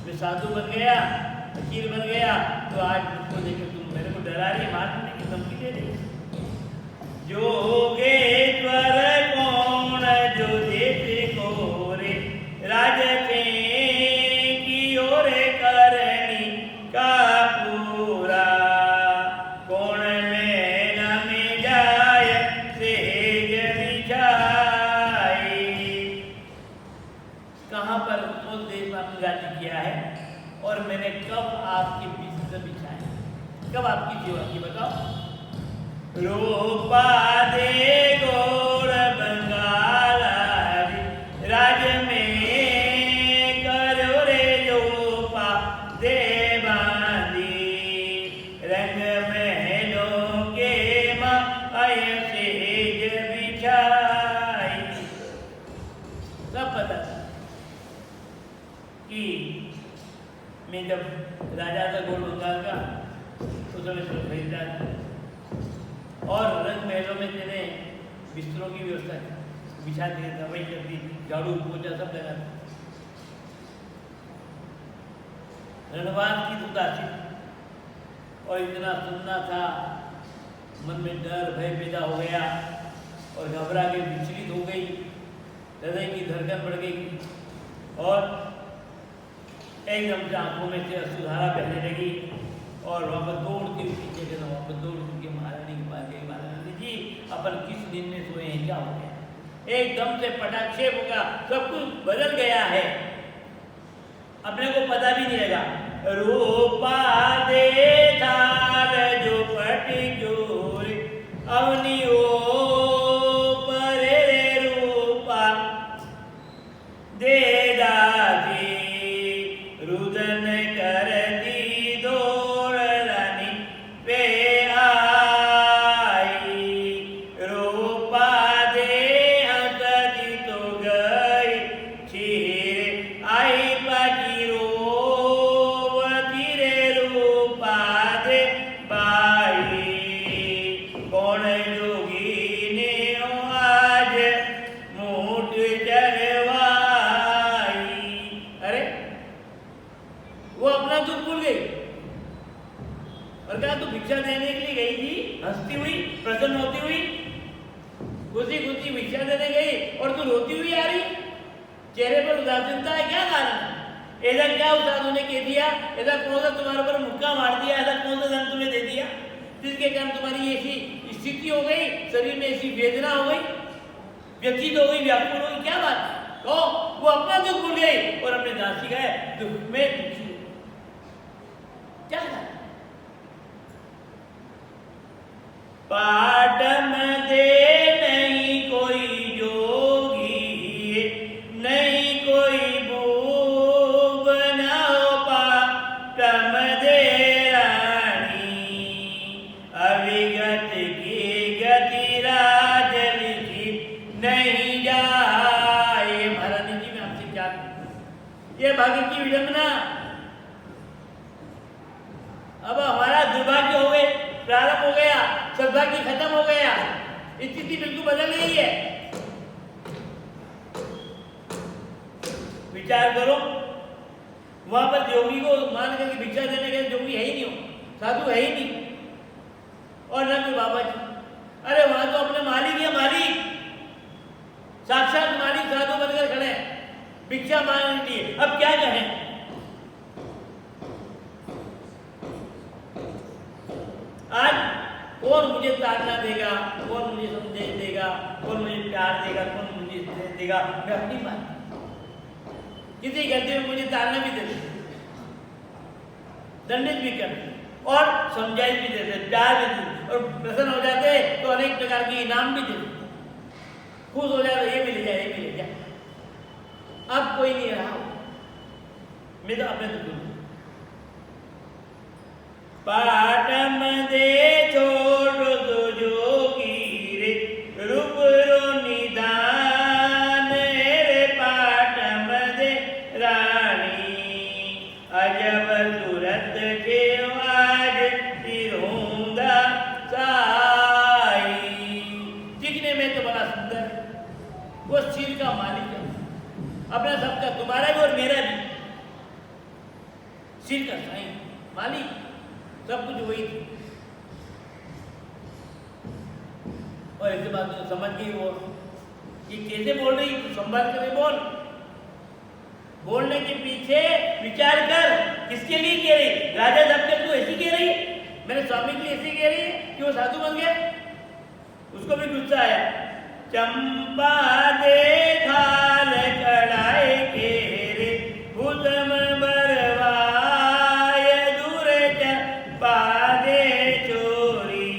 Speaker 1: मैं साधु बन गया, फकीर बन गया, तो आज मुझको देखकर तुम मेरे को डरा रही, मारने की धमकी दे रही। जोगेश्वर कौन जो देते को रे राज थे की ओर करनी का पूरा कौन में न में जाए सेज बिछाई। कहाँ पर उस देश में आपने राज्य किया है और मैंने कब आपके बीच से बिछाया, कब आपकी सेवा की बताओ। रूपा दे गोड़ बंगाला राज में करो रे रूपा दे बांधी रंग महलों के माय सेज बिछाई। सब पता था कि मैं जब राजा था गोल बंगाल का तो समय से खरीदा और रंग महलों में तेने बिस्तरों की व्यवस्था बिछा दिया था, वही कर दी, झाड़ू पोछा सब लगा था। रणवास की उदासी और इतना सुनना था, मन में डर भय पैदा हो गया और घबरा के विचलित हो गई, हृदय की धड़कन बढ़ गई और एकदम से आंखों में से अश्रुधारा बहने लगी और वापस दौड़ती हुई पीछे गए, वापस दौड़ के महारानी के पास गई। महारानी जी अपन किस दिन में सोए हैं, क्या हो गया? एकदम से पटाक्षेप होगा, सब कुछ बदल गया है, अपने को पता भी नहीं लगा। रूपा दे थार जो पटी जोर अवनी ओ परे रूपा दे दादी रुदन करती दौड़ रानी पे आई। रूपा दे हंसती तो गई चीर आई बाजी रोवती रे रूपा दे बाई। कौन जोगी ने आज मूठ जलवाई। अरे वो अपना दुख भूल गई और कहा तू भिक्षा देने के लिए गई थी, हंसती हुई प्रसन्न होती हुई खुशी खुशी भिक्षा देने गई और तू रोती हुई आ रही, चेहरे पर उदासीनता है, क्या कारण? ऐसा क्या उस साधु ने कह दिया, ऐसा कौन सा तुम्हारे पर मुक्का मार दिया, ऐसा कौन सा धन तुम्हें दे दिया जिसके कारण तुम्हारी ऐसी स्थिति हो गई, शरीर में ऐसी वेदना हो गई, व्यथित हो गई, व्याकुल हो गई, क्या बात है? तो वो अपना दुख भूल गई और अपने दासी गए दुख में दुखी। क्या था? पाटम दे नहीं कोई जोगी, नहीं कोई भूप न हो पाटम दे रानी। अविगत की गति राज लिखी नहीं जाए। महारानी जी में आपसे क्या, ये भाग्य की विडंबना। अब हमारा दुर्भाग्य हो गए, प्रारंभ हो गया, सद्भाग्य खत्म हो गया, स्थिति बिल्कुल बदल गई है। विचार करो, वहां पर जोगी को मान करके भिक्षा देने के जोगी है ही नहीं हो, साधु है ही नहीं और न कोई बाबा जी। अरे वहां तो अपने मालिक या मालिक, साक्षात मालिक साधु बनकर खड़े हैं भिक्षा मांगने के लिए। अब क्या कहें? आज कौन मुझे ताड़ना देगा, कौन मुझे संदेश देगा, कौन मुझे प्यार देगा, कौन मुझे स्नेह देगा? मैं अपनी बात, किसी गलती में मुझे ताड़ना भी देते, दंडित भी करते और समझाइश भी देते, प्यार भी देते और प्रसन्न हो जाते तो अनेक प्रकार के इनाम भी देते, खुश हो जाते, ये भी ले जाए, ये भी ले जाए। अब कोई नहीं रहा, मैं तो अपने तो बोलूं। पाटम दे छोड़ दो जोगी रे रूप रो निदान रे पाटम दे रानी अजब सूरत के आज तिरोंदा साई। दिखने में तो बड़ा सुंदर है, वो सिर का मालिक है, अपना सबका, तुम्हारा भी और मेरा भी, सिर का साईं मालिक, सब कुछ वही थी। और ऐसे बात तो समझ गई वो कि कैसे बोल रही, तू संभाल कर बोल। बोलने के पीछे विचार कर, किसके लिए कह रही? राजा साहब के तू ऐसी कह रही, मेरे स्वामी के लिए ऐसी कह रही है कि वो साधु बन गया। उसको भी गुस्सा आया। चंपा दे खाल कड़ाए के रे भूतम बरवाय दूर चंपा दे चोरी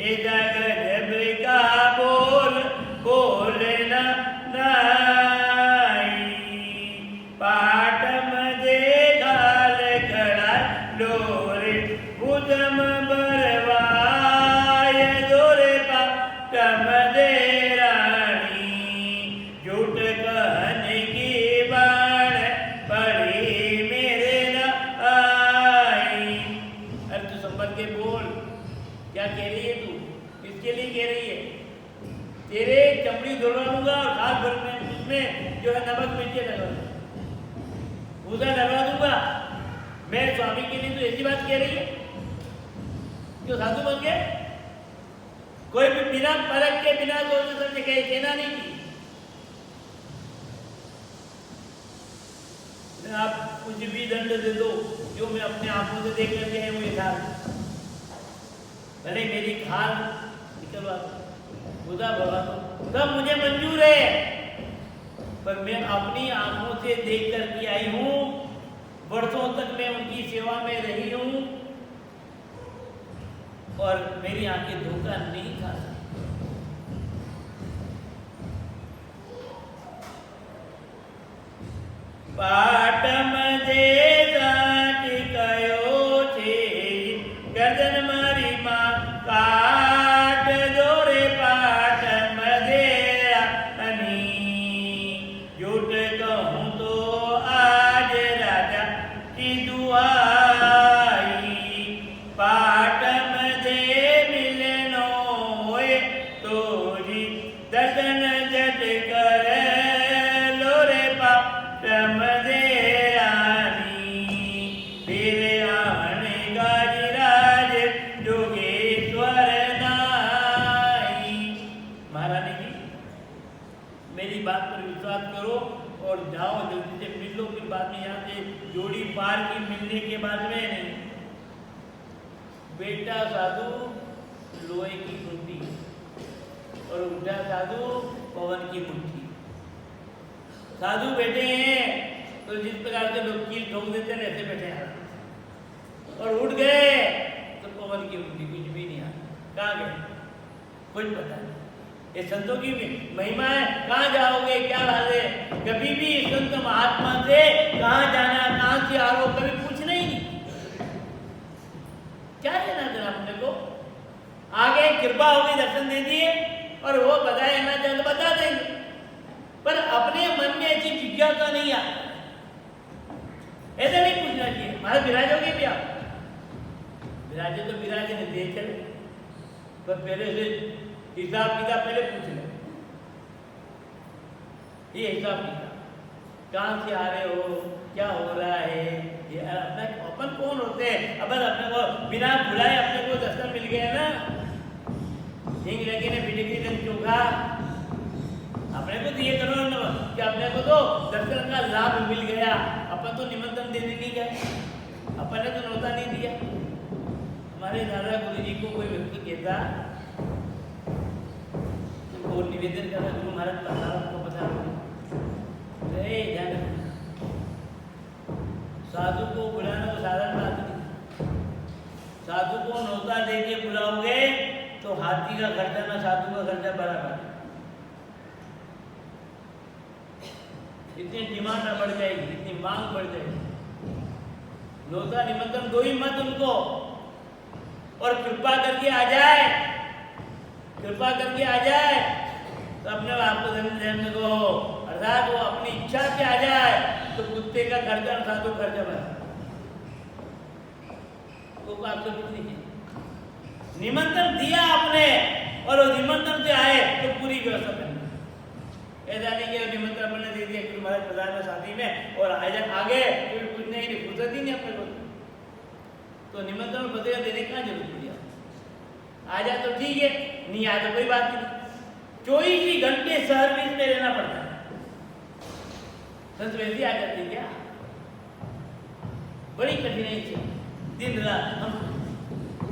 Speaker 1: ए जगत का बोल बोलना नाई पाटम दे खाल कड़ा डोरे भूतम बरवाय दूर पाटम दे तेरे चमड़ी दौड़ा दूंगा और हाथ भर में उसमें जो है नमक मिर्ची लगा उधर लगा दूंगा। मैं स्वामी के लिए तो ऐसी बात कह रही है जो साधु बन गए। कोई भी बिना परख के बिना सोचे समझे कहे कहना नहीं की। आप कुछ भी दंड दे दो, जो मैं अपने आंखों से देख करके है वो यथार्थ, भले मेरी खाल निकलवा खुदा भगवा सब मुझे मंजूर है, पर मैं अपनी आंखों से देख कर के आई हूं, वर्षों तक मैं उनकी सेवा में रही हूं और मेरी आंखें धोखा नहीं खा सकती। पाटम दे जाट कयो छे गर्दन मारी मां काट दोरे पाटम दे रानी झूठ कहूं तो आज राजा की दुआई पाटम दे मिलनो होए तो जी दर्शन जट कर लो रे पाटम दे रानी फिर आने गाजराज जोगेश्वर नाई। महारानी जी मेरी बात पर विश्वास करो और जाओ, जल्दी से मिल लो, फिर बाद में यहाँ से जोड़ी पार की मिलने के बाद में नहीं। बेटा साधु लोहे की मुट्ठी और उठा साधु पवन की मुट्ठी। साधु बैठे हैं तो जिस प्रकार से लोग कील ठोक देते हैं ऐसे बैठे हैं, और उठ गए तो पवन की मुट्ठी, कुछ भी नहीं आता। कहाँ गए कुछ पता नहीं। ये संतों की महिमा है। कहाँ जाओगे, क्या बात है? कभी भी संत महात्मा से कहाँ जाना, कहाँ से आ रहे हो, कभी पूछना ही नहीं। क्या लेना देना अपने को? आगे कृपा होगी, दर्शन दे दिए और वो बताए ना चाहे तो बता देंगे, पर अपने मन में ऐसी जिज्ञासा नहीं आ, ऐसा नहीं पूछना चाहिए। महाराज विराजोगे भी आप? विराजे तो विराजे नहीं दे चले, पर पहले से हिसाब किताब पहले पूछ ले, ये हिसाब किताब कहाँ से आ रहे हो, क्या हो रहा है, ये अपना अपन कौन होते हैं। अब अपने को बिना बुलाए अपने को दर्शन मिल गया ना, हिंग लगी ने बिजली चोखा, अपने को तो ये करो ना कि अपने को तो दर्शन का लाभ मिल गया। अपन तो निमंत्रण देने नहीं गए, अपन ने तो न्योता नहीं दिया। हमारे दादा गुरु जी को कोई व्यक्ति कहता तो निवेदन करना, गुरु महाराज प्रसाद को बता साधु को बुलाना तो साधारण बात नहीं। साधु को न्योता दे के बुलाओगे तो हाथी का खर्चा ना साधु का खर्चा बराबर। इतनी डिमांड बढ़ जाएगी, इतनी मांग बढ़ जाएगी। न्योता निमंत्रण दो ही मत उनको, और कृपा करके आ जाए, कृपा करके आ जाए तो अपने आप को जन्म को, अर्थात वो अपनी इच्छा से आ जाए तो कुत्ते का खर्चा था तो खर्चा बना, वो बात तो कुछ नहीं है। निमंत्रण दिया आपने और वो निमंत्रण से आए तो पूरी व्यवस्था करनी। ऐसा नहीं कि निमंत्रण अपने दे दिया कि महाराज प्रधान में शादी में और आगे फिर कुछ नहीं, फुर्सत ही नहीं अपने को, तो निमंत्रण पत्रिका देने का जरूरत पड़ी। आ जाए तो ठीक है, नहीं आए तो कोई बात नहीं। 24 ही घंटे सर्विस में रहना पड़ता है। संत वैसी आ जाती है क्या? बड़ी कठिनाई से दिन रात हम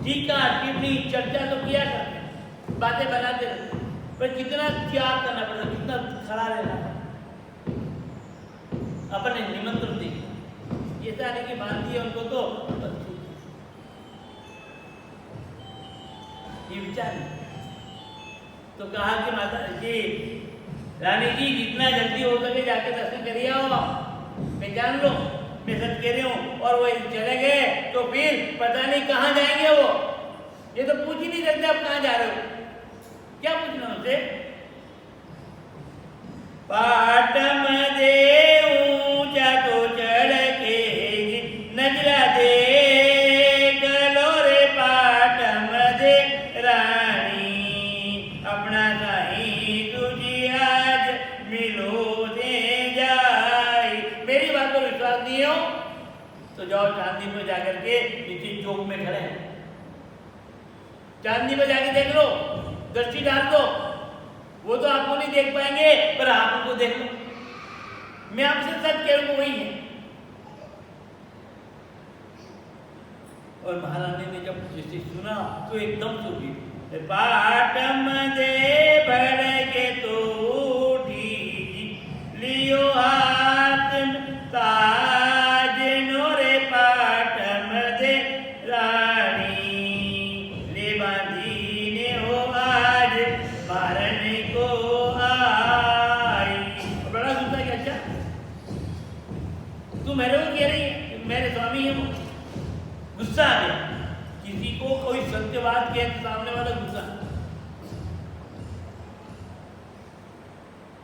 Speaker 1: टीका टिप्पणी चर्चा तो किया करते हैं, बातें बनाते रहते हैं, पर कितना त्याग करना पड़ता, कितना खड़ा रहना पड़ता अपने निमंत्रण देखना। ये सारे की मान दिए उनको तो ये विचार तो कहा कि माता जी, रानी जी जितना जल्दी हो सके जाके दर्शन करिए आओ, पहचान लो मैं सच कह रही हूँ। और वो चले गए तो फिर पता नहीं कहाँ जाएंगे वो, ये तो पूछ ही नहीं सकते आप कहाँ जा रहे हो, क्या पूछना उनसे। पाटम दे ऊंचा तो चढ़ के नजरा दे कलो रे पाटम दे रानी, अपना साईं तुझी आज मिलो दे जाए। मेरी बात को विश्वास नहीं हो तो जाओ चांदनी में जाकर के नीचे चौक में खड़े हैं, चांदनी में जाके देख लो, दृष्टि डाल दो, वो तो आपको नहीं देख पाएंगे पर आप उनको देख लो। मैं आपसे सच कह रहा हूं वही है। और महारानी ने जब जिसे सुना तो एकदम सूखी, पाटम दे भर के तो लियो हाथ ताज नोरे पाटम दे रानी, ले बांधी ने हो आज मारने को आई। बड़ा गुस्सा है, अच्छा तू मेरे को कह रही है मेरे स्वामी है वो। गुस्सा आ गया, किसी को कोई सत्य बात कहे तो सामने वाला गुस्सा,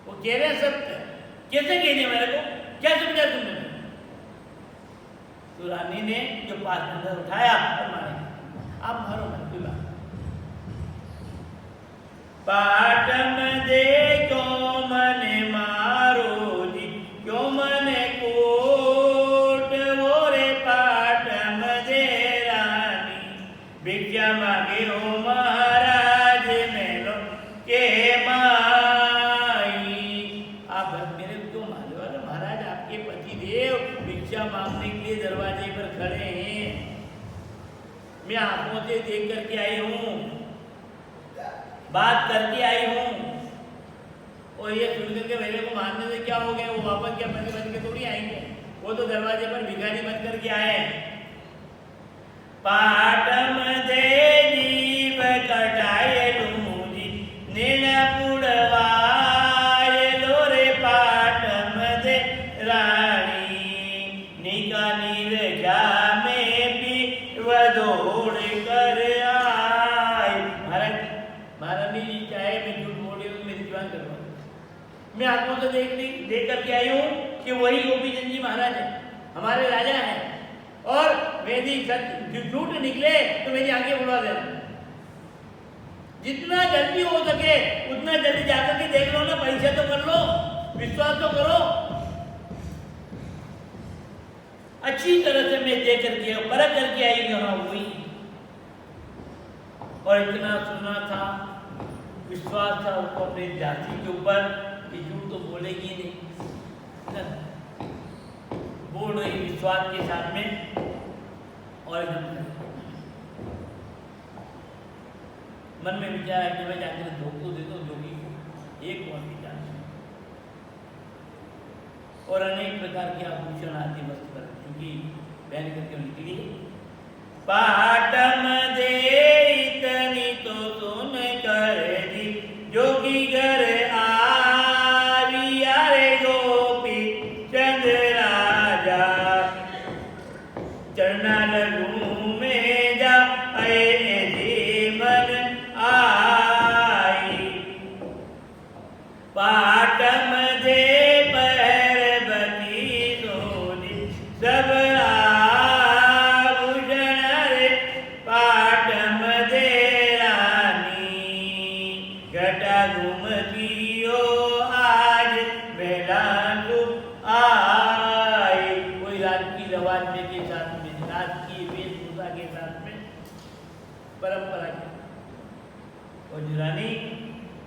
Speaker 1: वो कह रहे हैं सत्य, कैसे कह दिया मेरे को, क्या समझा तुमने। तो रानी ने जो पास नजर उठाया और मारे, आप मारो मत कोई बात। पाटम दे क्यों मने मारो जी, क्यों मने कोट वो रे पाटम दे रानी, भिक्षा मांगे हो महाराज मेलो के माई। आप मेरे क्यों मारे? अरे महाराज आपके पति देव भिक्षा मांगने के लिए दरवाजे पर खड़े हैं, मैं आंखों से देख करके आई हूँ, बात करके आई हूँ, और ये सुन करके मेरे को मारने से क्या हो गया? वो वापस क्या पति बन के थोड़ी आएंगे, वो तो दरवाजे पर भिखारी बन करके आए। पाटम दे जीव कटाए लूंगी नीला पुड़वाए लो रे पाटम दे रानी, निकाली रजा में भी वदोड़ कर आए। महारानी जी चाहे मैं झूठ बोल रही हूँ, मेरी जुबान करवा, मैं आंखों से देख करके आई हूँ कि वही गोपीचंद जी महाराज है, हमारे राजा हैं, और मेरी झूठ निकले तो मेरी आंखें बुलवा देना। जितना जल्दी हो सके उतना जल्दी जाकर के देख लो ना, परीक्षा तो कर लो, विश्वास तो करो। अच्छी तरह से मैं देख करके परख करके आई यहाँ हुई, और इतना सुना था, विश्वास था उसको अपने जाति के ऊपर कि झूठ तो बोलेगी नहीं, बोल रही विश्वास के साथ में। और मन में विचार है कि मैं जाकर धोख तो दे दो जोगी को, एक और विचार, और अनेक प्रकार के आभूषण आदि वस्तु पर क्योंकि पहन करके निकली। पाटम दे इतनी तो सुन कर दी जोगी घर आरी, अरे गोपी पाटम दे पहरबती सोनी सब आभूषण रे पाटम दे रानी घटा घूमतियो आज बेला तू आए। कोई रात की रवाज के साथ में, रात की वेशभूषा के साथ में, परंपरा के, और रानी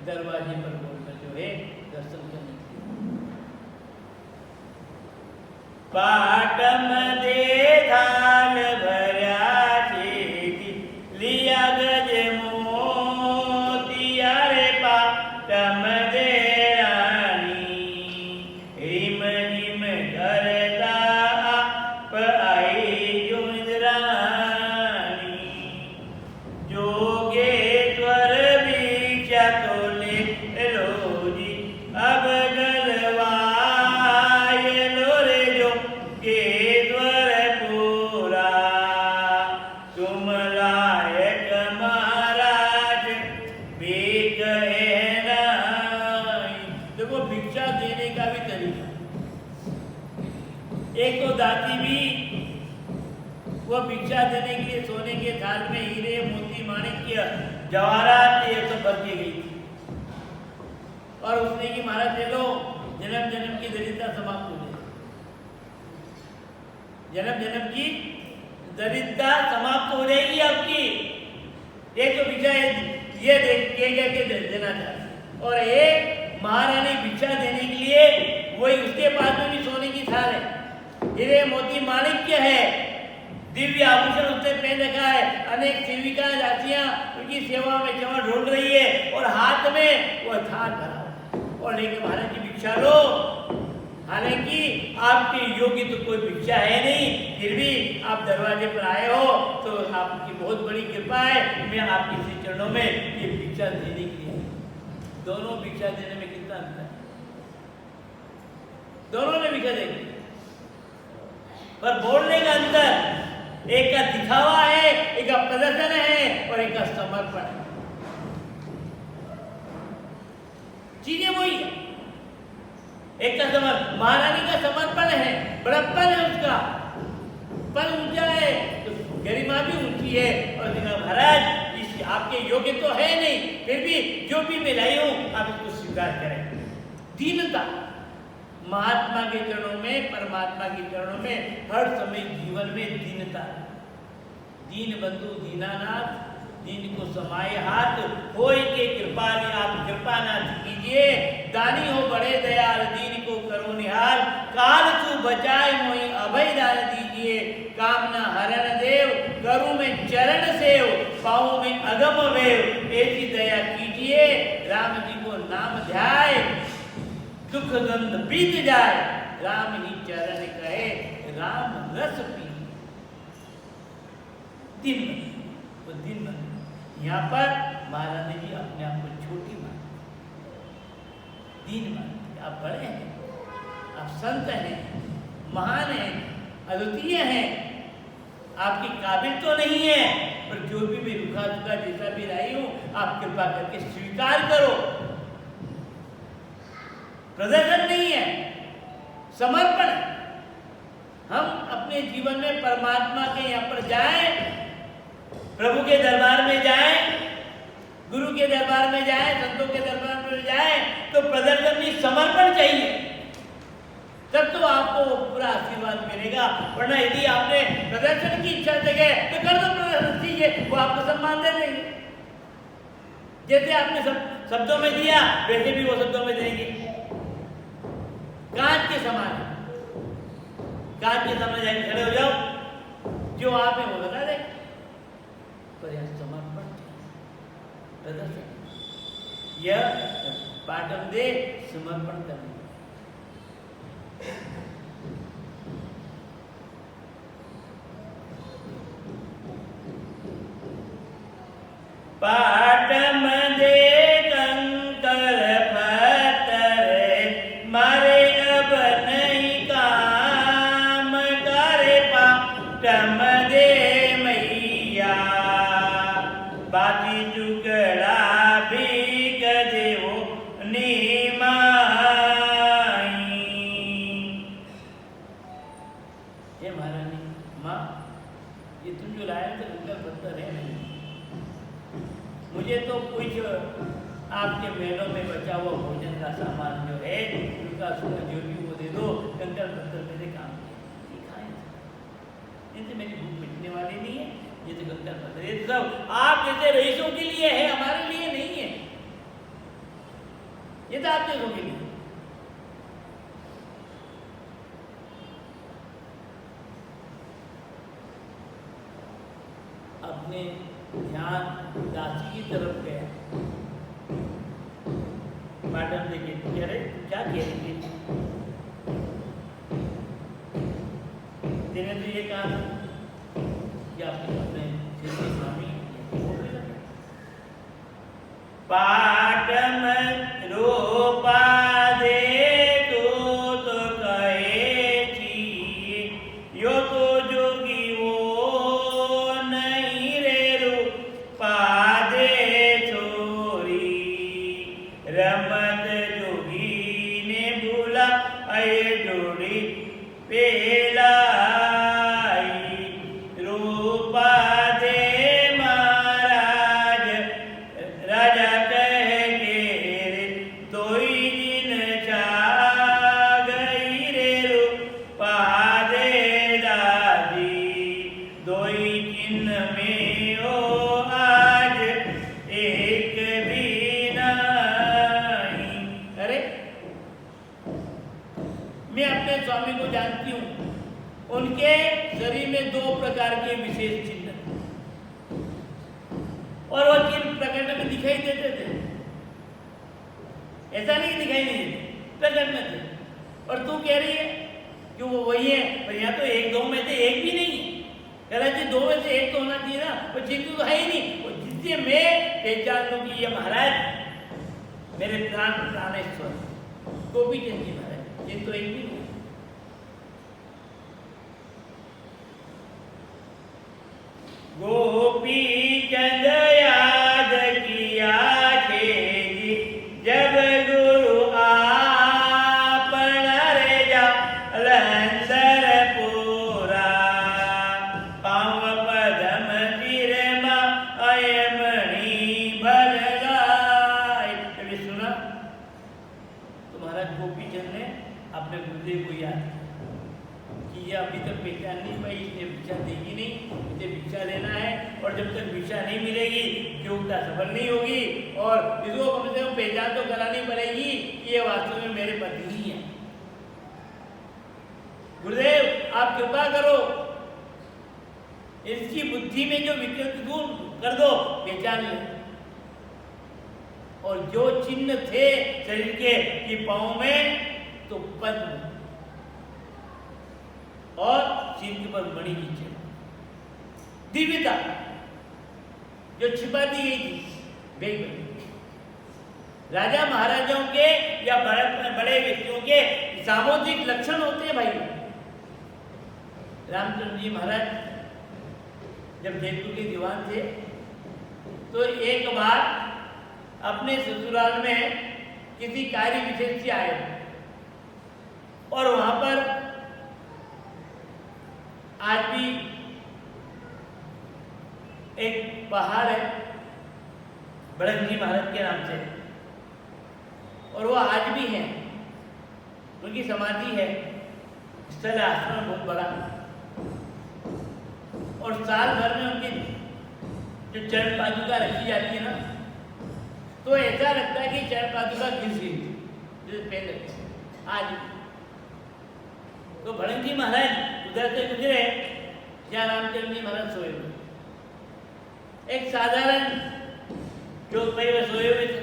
Speaker 1: दरवाजे पर बोलकर जो है दर्शन करने के लिए। पाटम दे थाल भरा छेकी लिया गज मोतिया रे पाटम दे रानी रिम रिम करता आप आई जो इंद्राणी जोगेश्वर भिक्षा तो ले लो जी अब गलवाय लो रे जोगेश्वर पूरा तुम लायक महाराज भीख है नाई। देखो भिक्षा देने का भी तरीका, एक तो दाती भी वो भिक्षा देने के लिए सोने के थाल में हीरे मोती माणिक्य जवाहरात ये सब भर के गई थी, और उसने की महाराज ले लो, जन्म जन्म की दरिद्रता समाप्त हो जाए, जन्म जन्म की दरिद्रता समाप्त हो जाएगी आपकी। एक तो भिक्षा ये देख के देना चाहती, और एक महारानी भिक्षा देने के लिए वही उसके पास में भी सोने की थाल है, हीरे मोती माणिक्य है, दिव्य आभूषण उसने पहन रखा है, अनेक सेविकाएं दासियां उनकी सेवा में जमा ढूंढ रही है, और हाथ में वो थाल भरा हुआ है, और लेके महाराज की भिक्षा लो। हालांकि आपके योग्य तो कोई भिक्षा है नहीं, फिर भी आप दरवाजे पर आए हो तो आपकी बहुत बड़ी कृपा है, मैं आपके श्री चरणों में ये भिक्षा देने के लिए। दोनों भिक्षा देने में कितना अंतर है, दोनों में भिक्षा देंगे पर बोलने का अंतर, एक का दिखावा है, एक का प्रदर्शन है, और एक का समर्पण है। चीजें वही है, एक का महारानी का समर्पण है, बड़प्पन है उसका, पर ऊंचा है तो गरिमा भी ऊंची है। और महाराज इस आपके योग्य तो है नहीं, फिर भी जो भी मैं लाई हूं आप इसको स्वीकार करें। दीनता महात्मा के चरणों में, परमात्मा के चरणों में हर समय जीवन में दीनता, दीन बंधु दीनानाथ दीन को समाये हाथ होय के कृपाली आप कृपानाथ कीजिए। दानी हो बड़े दयाल दीन को करो निहाल, काल तू बचाए मोहि अभय दान दीजिए। कामना हरण देव करूं में चरण सेव, पाऊं में अगम वेव, ऐसी दया कीजिए। राम जी को नाम ध्याय दुख गंध बीत जाए, राम ही चरण कहे राम रस पी। दिन तो दिन यहाँ पर महारानी जी अपने आप को छोटी मानती, दीन मानती। आप बड़े हैं, आप संत हैं, महान हैं, अद्वितीय हैं, आपकी काबिल तो नहीं है, पर जो भी मैं रुखा दुखा जैसा भी लाई हूं आप कृपा करके स्वीकार करो। प्रदर्शन नहीं है, समर्पण। हम अपने जीवन में परमात्मा के यहाँ पर जाएं, प्रभु के दरबार में जाएं, गुरु के दरबार में जाएं, संतों के दरबार में जाएं, तो प्रदर्शन नहीं समर्पण चाहिए, तब तो आपको पूरा आशीर्वाद मिलेगा। वरना यदि आपने प्रदर्शन की इच्छा जगह तो कर दो प्रदर्शन, कीजिए, वो आपको सम्मान दे देंगे। जैसे आपने शब्दों में दिया वैसे भी वो शब्दों में देंगे। कांच के समान, कांच के सामने जाके खड़े हो जाओ, जो आप है वो लगा दे। पर यह समर्पण प्रदर्शन, यह पाटम दे समर्पण करने। पाटम दे कंकर पत्थर मारे अब नहीं काम करे, पाटम दे मैया बाती टुकड़ा भी देवो नीमा का सूखा जो भी वो दे दो, कंकड़ पत्थर मेरे काम के खाए, इनसे मेरी भूख मिटने वाली नहीं है। ये तो कंकड़ पत्थर, ये सब आप जैसे रईसों के लिए है, हमारे लिए नहीं है। ये तो आप जैसों के लिए। अपने ध्यान दासी की तरफ गया, मैडम देखिए कह रहे क्या कह रही थी, तेने तो ये कहा कि आपने अपने स्वामी पाटम रूपा दे तो कहे छी, यो तो जोगी वो नहीं रे रूपा दे छोरी, रमत जोगी ने भूला अये जोड़ी पेला उनके शरीर में 2 प्रकार के विशेष चिन्ह और वो चिन्ह प्रकट में दिखाई देते थे, ऐसा नहीं दिखाई नहीं देते, प्रकट में थे। और तू कह रही है कि वो वही है, पर यहाँ तो 1-2 में से एक भी नहीं है। कह रहा है 2 में से एक तो होना चाहिए ना, वो चिन्ह तो है ही नहीं। और जिससे मैं पहचान लूँ कि ये महाराज मेरे प्राणेश्वर गोपीचंद जी महाराज, चिन्ह तो एक भी नहीं। गोपी चंद याद किया छेदी, जब गुरु आपन रेजा लंदर पूरा, पाँव पदम सिर मा अयमणि भल गाय। कभी सुना तुम्हारा गोपी चंद ने अपने गुरुदेव को याद कि ये अभी तक पहचान नहीं पाई, इसने भिक्षा देगी नहीं, इसे भिक्षा लेना है, और जब तक भिक्षा नहीं मिलेगी योग्यता सफल नहीं होगी, और इसको कम से कम पहचान तो करानी पड़ेगी कि ये वास्तव में मेरे पति ही है। गुरुदेव आप कृपा करो, इसकी बुद्धि में जो विकृति दूर कर दो, पहचान ले। और जो चिन्ह थे शरीर के कि पांव में तो पद्म और सिर पर मणि की चिन्ह, दिव्यता जो छिपा दी गई थी। राजा महाराजाओं के या बड़े व्यक्तियों के सामुद्रिक लक्षण होते हैं भाई। रामचंद्र जी महाराज जब जयपुर के दीवान थे तो एक बार अपने ससुराल में किसी कार्य विशेष से आए और वहां पर आज भी एक पहाड़ है बड़ंगी महाराज के नाम से, और वो आज भी है, उनकी समाधि है, स्थल आश्रम बहुत बड़ा, और साल भर में उनकी जो चरण पादुका रखी जाती है ना, तो ऐसा लगता है कि चरण पादुका घिस गई जैसे पहले। आज तो भड़ंगी महाराज उधर से गुजरे जहाँ रामचंद्र जी महाराज सोए हुए, एक साधारण चौपाई में सोए हुए थे,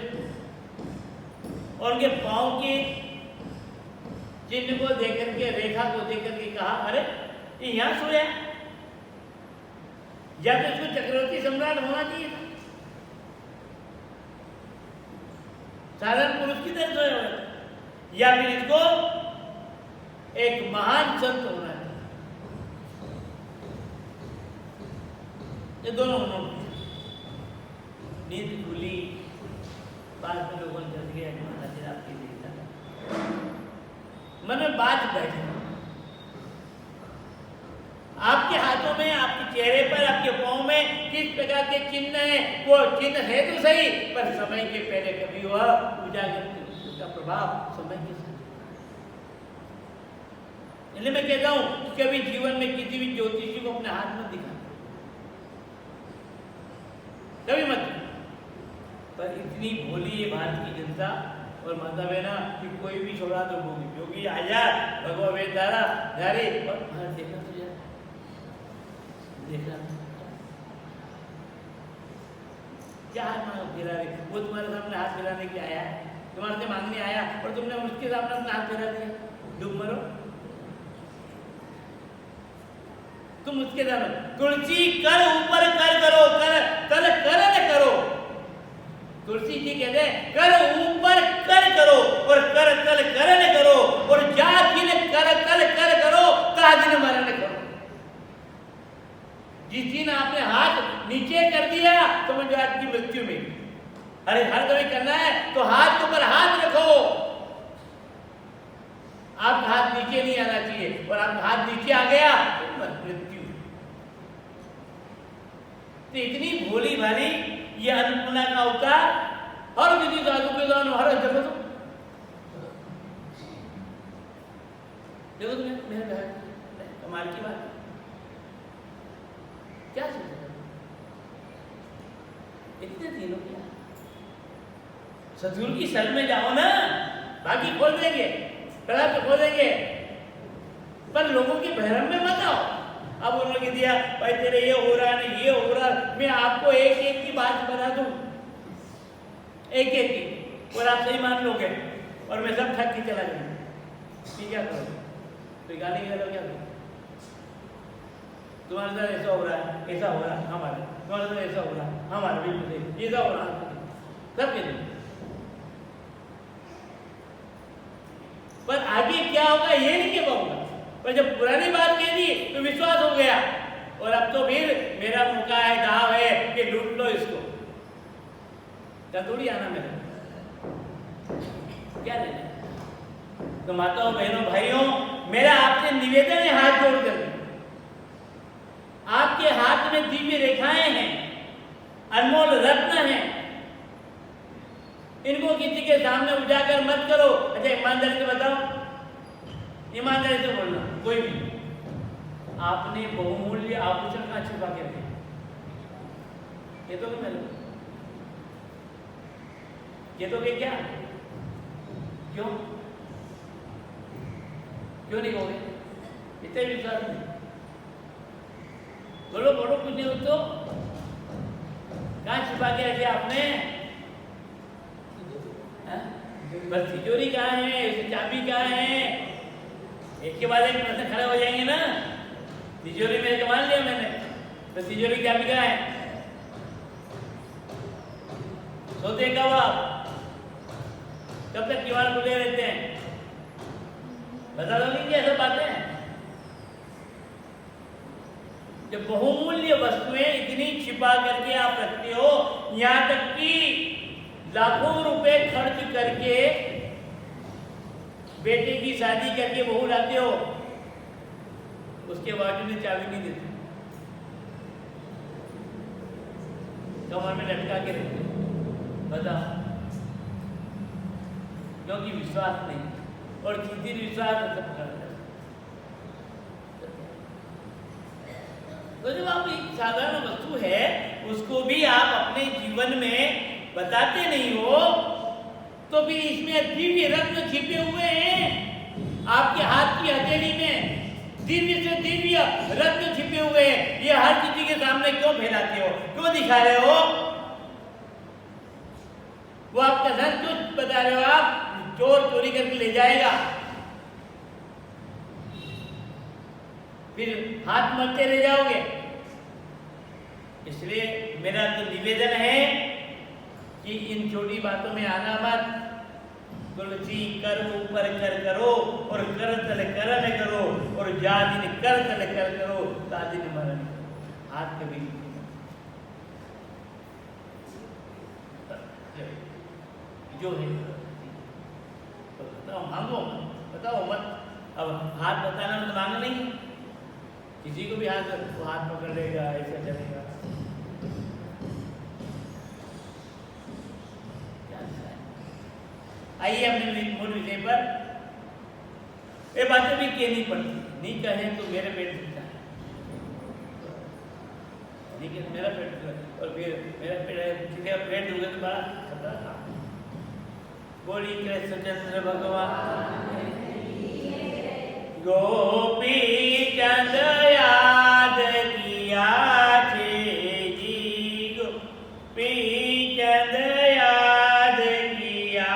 Speaker 1: और उनके पांव के चिन्ह को देखकर के, रेखा को देखकर के कहा, अरे ये यहाँ सोया, या तो इसको चक्रवर्ती सम्राट होना चाहिए था, साधारण पुरुष की तरह सोया हुआ, या फिर इसको एक महान संत होना चाहिए। ये दोनों उन्होंने नींद खुली, बाद में लोगों ने जल गया, महाराज आपके देखा मन में बात बैठे, आपके हाथों में, आपके चेहरे पर, आपके पांव में किस प्रकार के चिन्ह है, वो चिन्ह है तो सही, पर समय के पहले कभी हुआ उजागर, उसका प्रभाव समय के साथ। इसलिए मैं कहता हूं कि कभी जीवन में किसी भी ज्योतिषी को अपने हाथ मत दिखा, कभी मत। पर इतनी भोली है भारत की जनता और माता बहना कि कोई भी छोड़ा तो होगी, योगी आजाद भगवा वेद धारा धारी और भारत देखना तो यार देखना क्या है मांग फिरा रहे, वो तुम्हारे सामने हाथ फिराने के लिए आया है, तुम्हारे से मांगने आया और तुमने उसके सामने अपना हाथ फिरा दिया, डूब मरो तुम उसके सामने। तुलसी कर ऊपर कर करो, कर कर न करो। तुलसी जी कहते हैं कर ऊपर कर करो और कर न करो और जा दिन कर करो ता दिन मरण करो। जिस दिन आपने हाथ नीचे कर दिया तो समझो आपकी मृत्यु में। अरे हर दवाई करना है तो हाथ के ऊपर हाथ रखो, आपका हाथ नीचे नहीं आना चाहिए और आपका हाथ नीचे आ गया तो मृत्यु। तो इतनी भोली भाली ये अन्नपूर्णा का अवतार हर विधि साधु के द्वारा हर देखो तो मेरे बहन कमाल की बात क्या सोच इतने दिनों क्या सदगुरु की शरण में जाओ ना, बाकी खोल देंगे, कला तो खोल देंगे, पर लोगों के भ्रम में मत आओ। अब उन्होंने दिया भाई तेरे ये हो रहा है ये हो रहा, मैं आपको एक एक की बात बता दूं, एक एक की, और आप सही मान लोगे और मैं सब ठग के चला जाऊंगा। ठीक क्या करो तो गाली करो क्या करो, तुम्हारे साथ ऐसा हो रहा है ऐसा हो रहा है हमारे, तुम्हारे साथ ऐसा हो रहा है हमारे, बिल्कुल ऐसा हो रहा है सब के लिए। पर आगे क्या होगा ये नहीं कह पाऊंगा, पर जब पुरानी बात कह दी तो विश्वास हो गया और अब तो फिर मेरा मौका है, दाव है कि लूट लो इसको, क्या थोड़ी आना मेरा क्या लेना। तो माताओं बहनों भाइयों मेरा आपसे निवेदन है हाथ जोड़ कर, आपके हाथ में दिव्य रेखाएं हैं, अनमोल रत्न हैं, इनको किसी के सामने उजागर मत करो। अच्छा ईमानदारी से बताओ, ईमानदारी से बोलना, कोई भी आपने बहुमूल्य आभूषण कहाँ छुपा के रखे, ये तो मैं ये तो क्या क्यों क्यों नहीं कहोगे, इतने विश्वास नहीं, बोलो बोलो कुछ नहीं हो तो कहाँ छुपा के रखे आपने, बस तिजोरी कहाँ है, चाबी कहाँ है, एक के बाद एक प्रश्न खड़े हो जाएंगे ना। तिजोरी में मान लिया मैंने, तो तिजोरी की चाबी कहाँ है, सोते कब आप, कब तक किवाड़ खुले रहते हैं, बता दोगे क्या सब बातें। जब बहुमूल्य वस्तुएं इतनी छिपा करके आप रखते हो, यहाँ तक कि लाखों रुपए खर्च करके बेटे की शादी करके बहू लाते हो, उसके बाद उन्हें चाबी नहीं देते, कमर में लटका के रखते, बताओ क्योंकि विश्वास नहीं, और जिस विश्वास सब कर। तो जब आप एक साधारण वस्तु है उसको भी आप अपने जीवन में बताते नहीं हो, तो फिर इसमें दिव्य रत्न छिपे हुए हैं, आपके हाथ की हथेली में दिव्य से दिव्य रत्न छिपे हुए हैं, ये हर किसी के सामने क्यों फैलाते हो, क्यों दिखा रहे हो, वो आपका धन क्यों बता रहे हो, आप चोर चोरी करके ले जाएगा, फिर हाथ मलते रह जाओगे। इसलिए मेरा तो निवेदन है कि इन छोटी बातों में आना मत। तुलसी कर ऊपर कर करो और कर तल कर न करो और जा दिन कर तल कर करो ता दिन मरण करो। हाथ कभी जो है तो बताओ, मांगो बताओ मत। अब हाथ बताना तो मांग नहीं, किसी को भी हाथ वो हाथ पकड़ लेगा, ऐसा चलेगा, आइए अपने मूल विषय पर। ये बातें भी कहनी पड़ती, नहीं कहे तो मेरे पेट दुखता है, ठीक है, मेरा पेट दुखता है और फिर मेरा पेट किसी का पेट दुखे तो बड़ा खतरा था। बोली कृष्णचंद्र भगवान गोपी चंद याद किया छे जी, गोपी चंद याद किया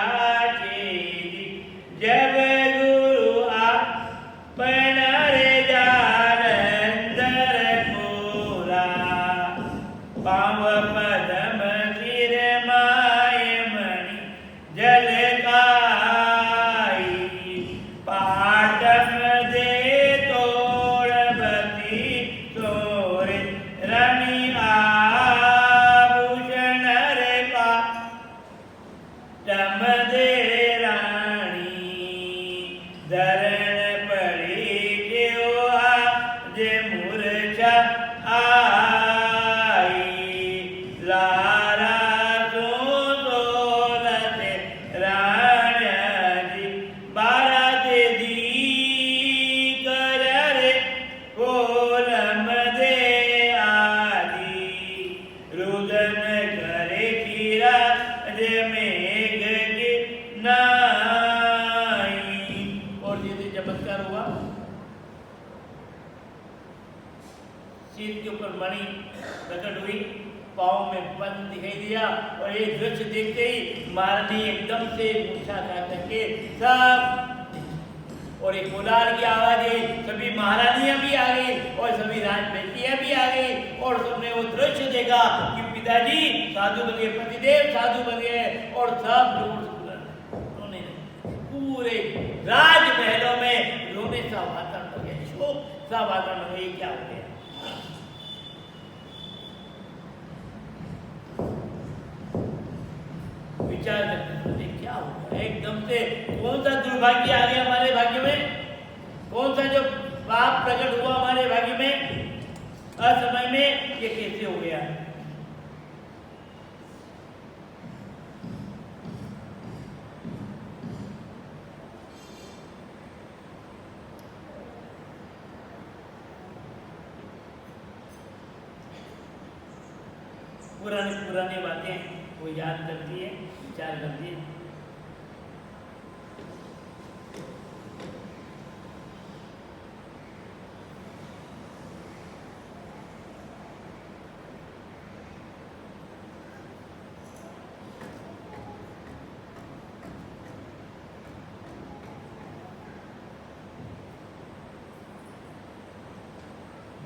Speaker 1: छे जी, जब गुरु अपना रे जालंधर पूरा, पाव पदम सिर माय मणि झलकाई, पाटम दे तोड़बती तोरे रानी आभूषण रे पाटम दे रानी, धरण पड़ी जो आज मूर्छा आई, लारा सो सोलते राण्या जी, बारात दी कर रे कोलम दे आदि, रुदन करे खीरा जे मेघ की नाई। और ये चमत्कार हुआ, सिर के ऊपर मणि प्रकट हुई, पाँव में पन दिखाई दिया और ये दृश्य देखते ही महारानी एकदम से मूर्छा खा करके सब, और एक कोलार की आवाज आई, सभी महारानियां भी आ गई और सभी राजबेटियां भी आ गई और सबने वो दृश्य देखा कि पिताजी साधु बन गए, पतिदेव साधु बन गए और सब रोने लगे। पूरे राजमहलों में रोने सा वातावरण हो गया, शोक सा वातावरण हो गया। क्या हो गया? विचार करते क्या होगा, एकदम से कौन सा दुर्भाग्य आ गया हमारे भाग्य में, कौन सा जो पाप प्रकट हुआ हमारे भाग्य में असमय में, ये कैसे हो गया? पुरानी बातें वो याद करती है, विचार करती है।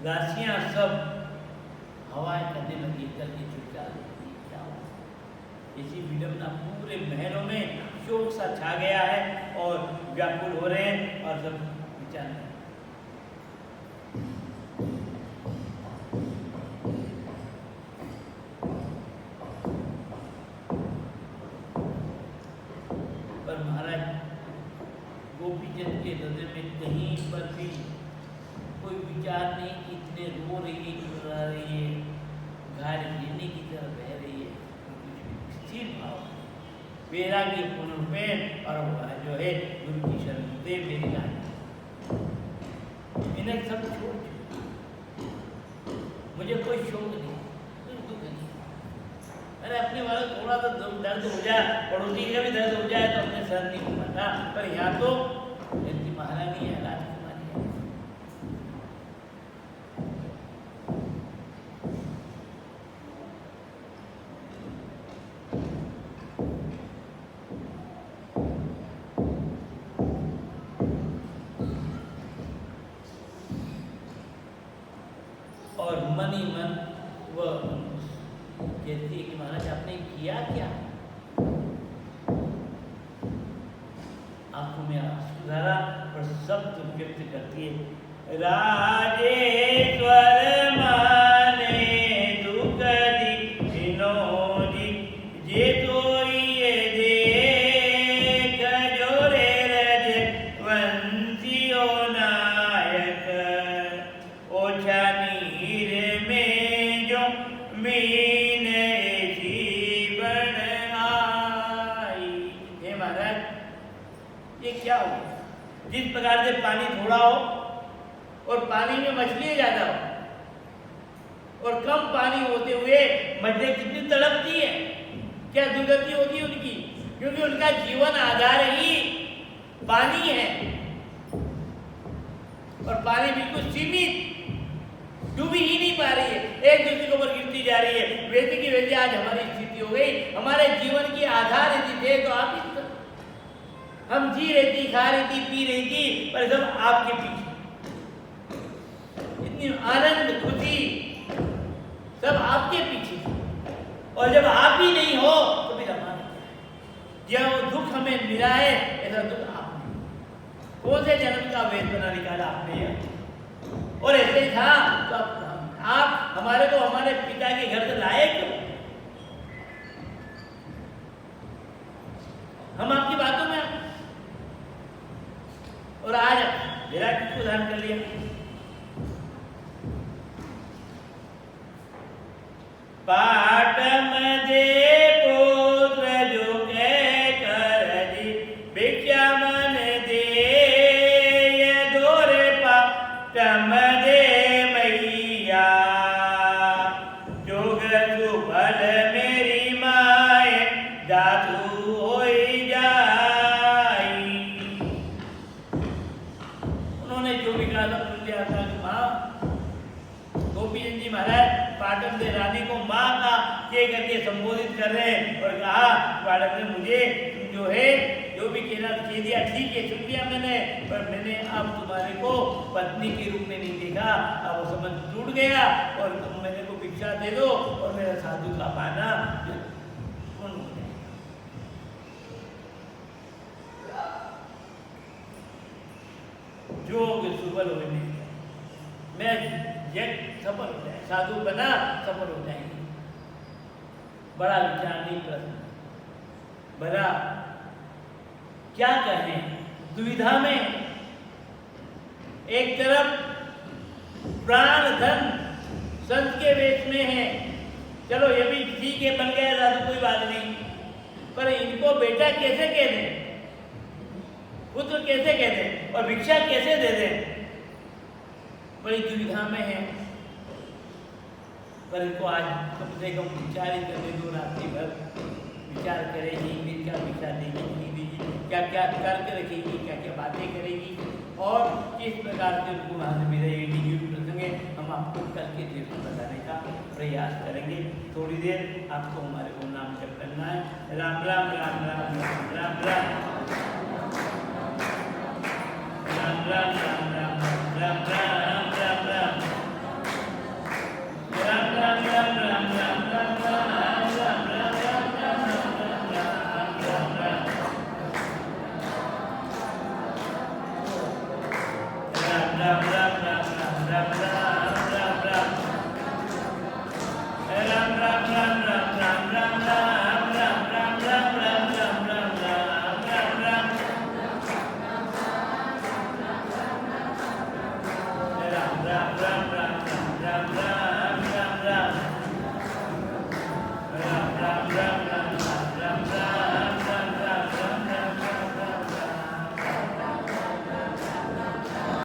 Speaker 1: दासियां सब हवाएं करने लगी, करके चुपचा क्या हुआ? इसी विडम्बना पूरे महलों में शोक सा छा गया है और व्याकुल हो रहे हैं और सब विचार हैं। पर महाराज गोपीचंद के हृदय में कहीं पर भी कोई विचार नहीं कि इतने रो रही है, चिल्ला रही है, गाय लेने की तरह बह रही है, स्थिर भाव, वैराग्य पूर्ण रूपेण और जो है गुरु की शरण दे मेरी गाय, इन्हें सब छोड़, मुझे कोई शौक नहीं, कोई दुख नहीं। अरे अपने वाला थोड़ा सा दर्द हो जाए, पड़ोसी का भी दर्द हो जाए तो अपने सर नहीं हो पाता, पर यहाँ तो जैसी महारानी है, राजकुमारी है। और मन ही मन वह कहती है कि महाराज आपने किया क्या? आंखों में आंसू धारा और शब्द व्यक्त करती है, राजेश्वर माने दुख दिनोदी जे तो ये देख जोरे रज वंशियो नायक ओछा नीर में जो मीन जीवन आई। हे महाराज, ये क्या हो? जिस प्रकार से पानी थोड़ा हो और पानी में मछली ज़्यादा हो, और कम पानी होते हुए मछली कितनी तड़पती है, क्या दुर्गति होती है उनकी, क्योंकि उनका जीवन आधार ही पानी है, और पानी बिल्कुल सीमित, डूबी ही नहीं पा रही है, एक दूसरे के ऊपर गिरती जा रही है। वैसे की वैसे आज हमारी स्थिति हो गई। हमारे जीवन की आधार यदि थे तो आप ही, हम जी रही थी, खा रही थी, पी रही थी, पर सब आपके पीछे, इतनी आनंद खुशी सब आपके पीछे, और जब आप ही नहीं हो तो फिर हमारा क्या? जो दुख हमें मिला है ऐसा दुख आपने, कौन से जन्म का वेदना निकाला आपने, और ऐसे ही था तो आप हमारे को हमारे पिता के घर से लाए क्यों? हम आपकी बातों में, और आज विराट को धारण कर लिया। पाट मदे पुत्र जो के कर जी भिक्षा मन दे दोरे पाट मदे मैया जोग सुफल मेरी माए दातु होई जाई। उन्होंने जो भी कहा था बोल दिया था कि माँ, गोपीचंद जी महाराज पाटन से रानी को माँ का के करके संबोधित कर रहे हैं, और कहा पाटन ने मुझे तुम जो है जो भी कहना कह दिया, ठीक है सुन लिया मैंने, पर मैंने अब तुम्हारे को पत्नी के रूप में नहीं देखा, अब वो संबंध टूट गया, और तुम मेरे को भिक्षा दे दो और मेरा साधु का पाना जोग सुबल होने, मैं जग सफल हो जाए, साधु बना सफल हो जाएंगे। बड़ा विचार नहीं प्रश्न, बड़ा क्या कहें, दुविधा में। एक तरफ प्राण धन संत के वेश में है, चलो ये भी ठीक है, बन गया साधु, कोई बात नहीं, पर इनको बेटा कैसे कह दें, पुत्र कैसे कह दें, और भिक्षा कैसे दे दें, बड़ी दुविधा में है। पर इनको आज कम से कम विचार ही करने दो, रात्रि भर विचार करेगी, फिर क्या भिक्षा देगी, नहीं देगी, क्या क्या करके रखेगी, क्या क्या बातें करेगी, और किस प्रकार से उनको वहाँ से मिलेगी, ये प्रसंग है, हम आपको कल के दिन में बताने का प्रयास करेंगे। थोड़ी देर आपको हमारे को नाम जप करना है। राम राम राम राम राम राम राम।